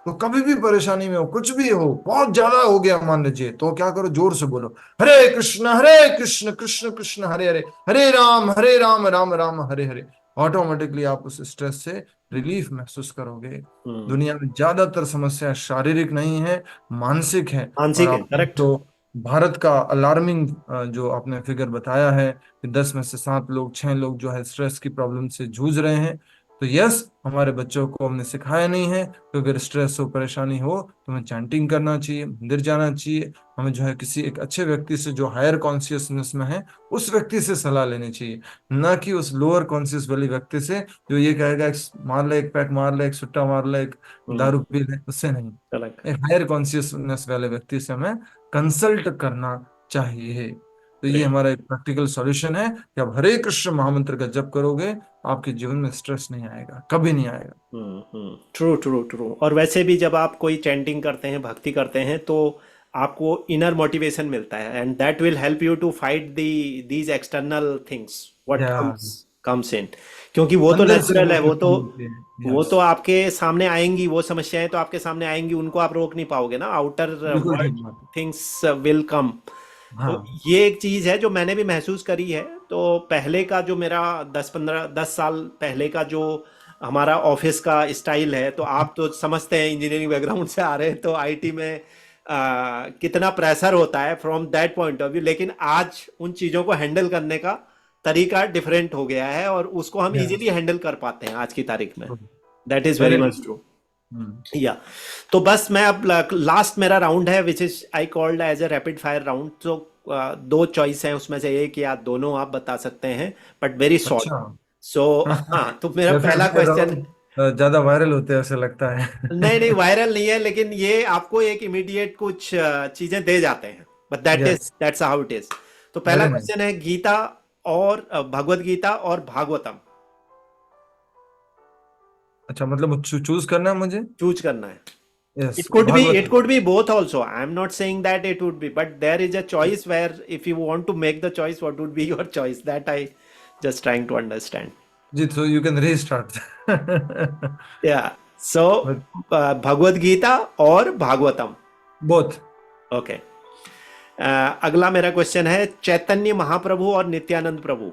तो कभी भी परेशानी में हो, कुछ भी हो, बहुत ज्यादा हो गया मान लीजिए, तो क्या करो, जोर से बोलो हरे कृष्ण कृष्ण कृष्ण हरे हरे, हरे राम राम राम हरे हरे। ऑटोमेटिकली आप उस स्ट्रेस से रिलीफ महसूस करोगे। दुनिया में ज्यादातर समस्या शारीरिक नहीं है, मानसिक है। और मानसिक है, आप करेक्ट। तो भारत का अलार्मिंग जो आपने फिगर बताया है कि 10 में से 7 लोग, 6 लोग जो है स्ट्रेस की प्रॉब्लम से जूझ रहे हैं। तो यस, हमारे बच्चों को हमने सिखाया नहीं है कि अगर स्ट्रेस हो, परेशानी हो, तो हमें चैंटिंग करना चाहिए, मंदिर जाना चाहिए, हमें जो है किसी एक अच्छे व्यक्ति से जो हायर कॉन्शियसनेस में है, उस व्यक्ति से सलाह लेनी चाहिए, ना कि उस लोअर कॉन्शियस वाले व्यक्ति से जो ये कहेगा मार ले, एक पैक मार ले, एक सुट्टा मार ले, एक दारू पी ले, उससे नहीं। करेक्ट। एक हायर कॉन्शियसनेस वाले व्यक्ति से हमें कंसल्ट करना चाहिए। तो ये हमारा एक प्रैक्टिकल सॉल्यूशन है कि आप हरे कृष्ण महामंत्र का जप करोगे, आपके जीवन में स्ट्रेस नहीं आएगा, कभी नहीं आएगा। True true true. और वैसे भी जब आप कोई चैंटिंग करते हैं, भक्ति करते हैं, तो आपको इनर मोटिवेशन मिलता है, and that will help you to fight these external things whatever comes in. क्योंकि वो तो अंदर से नेचुरल है, मोटिवेशन मिलती है। वो यस, तो आपके सामने आएंगी, वो समस्याएं तो आपके सामने आएंगी, उनको आप रोक नहीं पाओगे ना, आउटर बिल्कुल वर्ल्ड ठीक बात है। Things will come. तो हाँ, ये एक चीज है जो मैंने भी महसूस करी है। तो पहले का जो मेरा 10 साल पहले का जो हमारा ऑफिस का स्टाइल है, तो आप तो समझते हैं, इंजीनियरिंग बैकग्राउंड से आ रहे हैं, तो आईटी में कितना प्रेशर होता है from that point of view. लेकिन आज उन चीजों को हैंडल करने का तरीका डिफरेंट हो गया है, और उसको हम यस, इजीली हैंडल कर पाते हैं आज की तारीख में। That is very very much true. या तो बस मैं अब लास्ट मेरा राउंड है, which is I called as a rapid fire round. तो 2 चॉइस हैं, उसमें से एक या दोनों आप बता सकते हैं, बट वेरी शॉर्ट। अच्छा। सो हाँ, तो मेरा रैपिड पहला फायर क्वेश्चन। राउंड ज्यादा वायरल होते हैं ऐसे लगता है। नहीं नहीं, वायरल नहीं है, लेकिन ये आपको एक इमीडिएट कुछ चीजें दे जाते हैं, but yes, that's how it is. तो पहला वेरी नाइस। क्वेश्चन है, गीता और भगवत गीता और भागवतम, अच्छा, मतलब चूज करना है मुझे। चूज करना है। Yes, It Bhagavat. could be both also. I'm not saying that it would be, but there is a choice where if you want to make the choice, what would be your choice? That I just trying to understand. जी, so you can restart. Yeah. So Bhagavad Gita और Bhagavatam. Both. Okay. अगला मेरा question है, चैतन्य महाप्रभु और नित्यानंद प्रभु।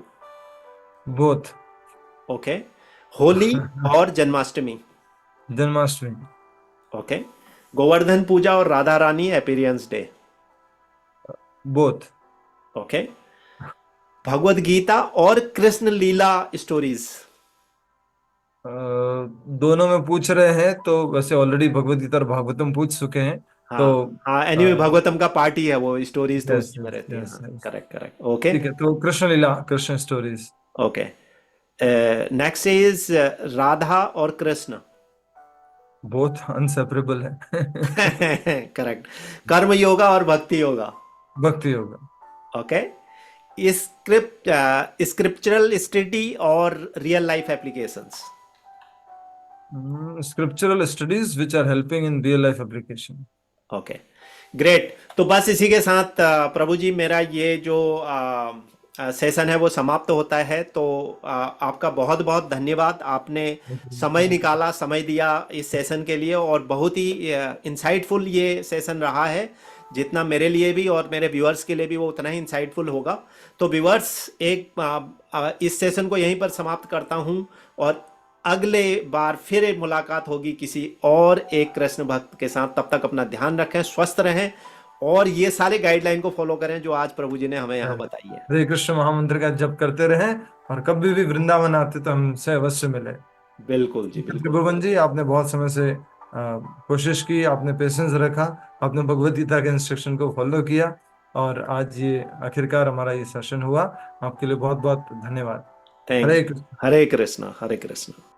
Both. Okay. Holi और Janmashtami. Janmashtami. Okay. Govardhan पूजा और Radha Rani appearance day. Both. Okay. भगवत गीता और कृष्ण लीला stories. दोनों में पूछ रहे हैं तो वैसे ऑलरेडी भगवद गीता और भागवतम पूछ चुके हैं। तो हाँ हाँ, एनीवे भागवतम का पार्ट ही है वो, स्टोरीज तो यस उसी में यस रहती है। यस हाँ, यस। करेक्ट करेक्ट, ओके ठीक है, तो Krishna Leela, Krishna stories. Okay. Next is Radha और कृष्ण। बोथ अनसेपरेबल है। करेक्ट। कर्म योगा और भक्ति योगा। भक्ति होगा। ओके। स्क्रिप्चरल स्टडी और real life applications. Scriptural studies which are helping in real life application. Okay, great. तो बस इसी के साथ प्रभु जी मेरा ये जो सेशन है वो समाप्त होता है। तो आपका बहुत बहुत धन्यवाद, आपने समय निकाला, समय दिया इस सेशन के लिए, और बहुत ही इंसाइटफुल ये सेशन रहा है। जितना मेरे लिए भी और मेरे व्यूअर्स के लिए भी वो उतना ही इंसाइटफुल होगा। तो व्यूअर्स, इस सेशन को यहीं पर समाप्त करता हूँ, और अगले बार फिर मुलाकात होगी किसी और एक कृष्ण भक्त के साथ। तब तक अपना ध्यान रखें, स्वस्थ रहें, और ये सारे गाइडलाइन को फॉलो करें जो आज प्रभु जी ने हमें यहाँ बताई है। हरे कृष्ण महामंत्र का जप करते रहें, और कभी भी वृंदावन आते तो हमसे अवश्य मिले। बिल्कुल जी, बिल्कुल। त्रिभुवन जी, आपने बहुत समय से कोशिश की, आपने पेशेंस रखा, आपने भगवद गीता के इंस्ट्रक्शन को फॉलो किया, और आज ये आखिरकार हमारा ये सेशन हुआ। आपके लिए बहुत बहुत धन्यवाद। Thank Hare you. Krishna. Hare Krishna, Hare Krishna.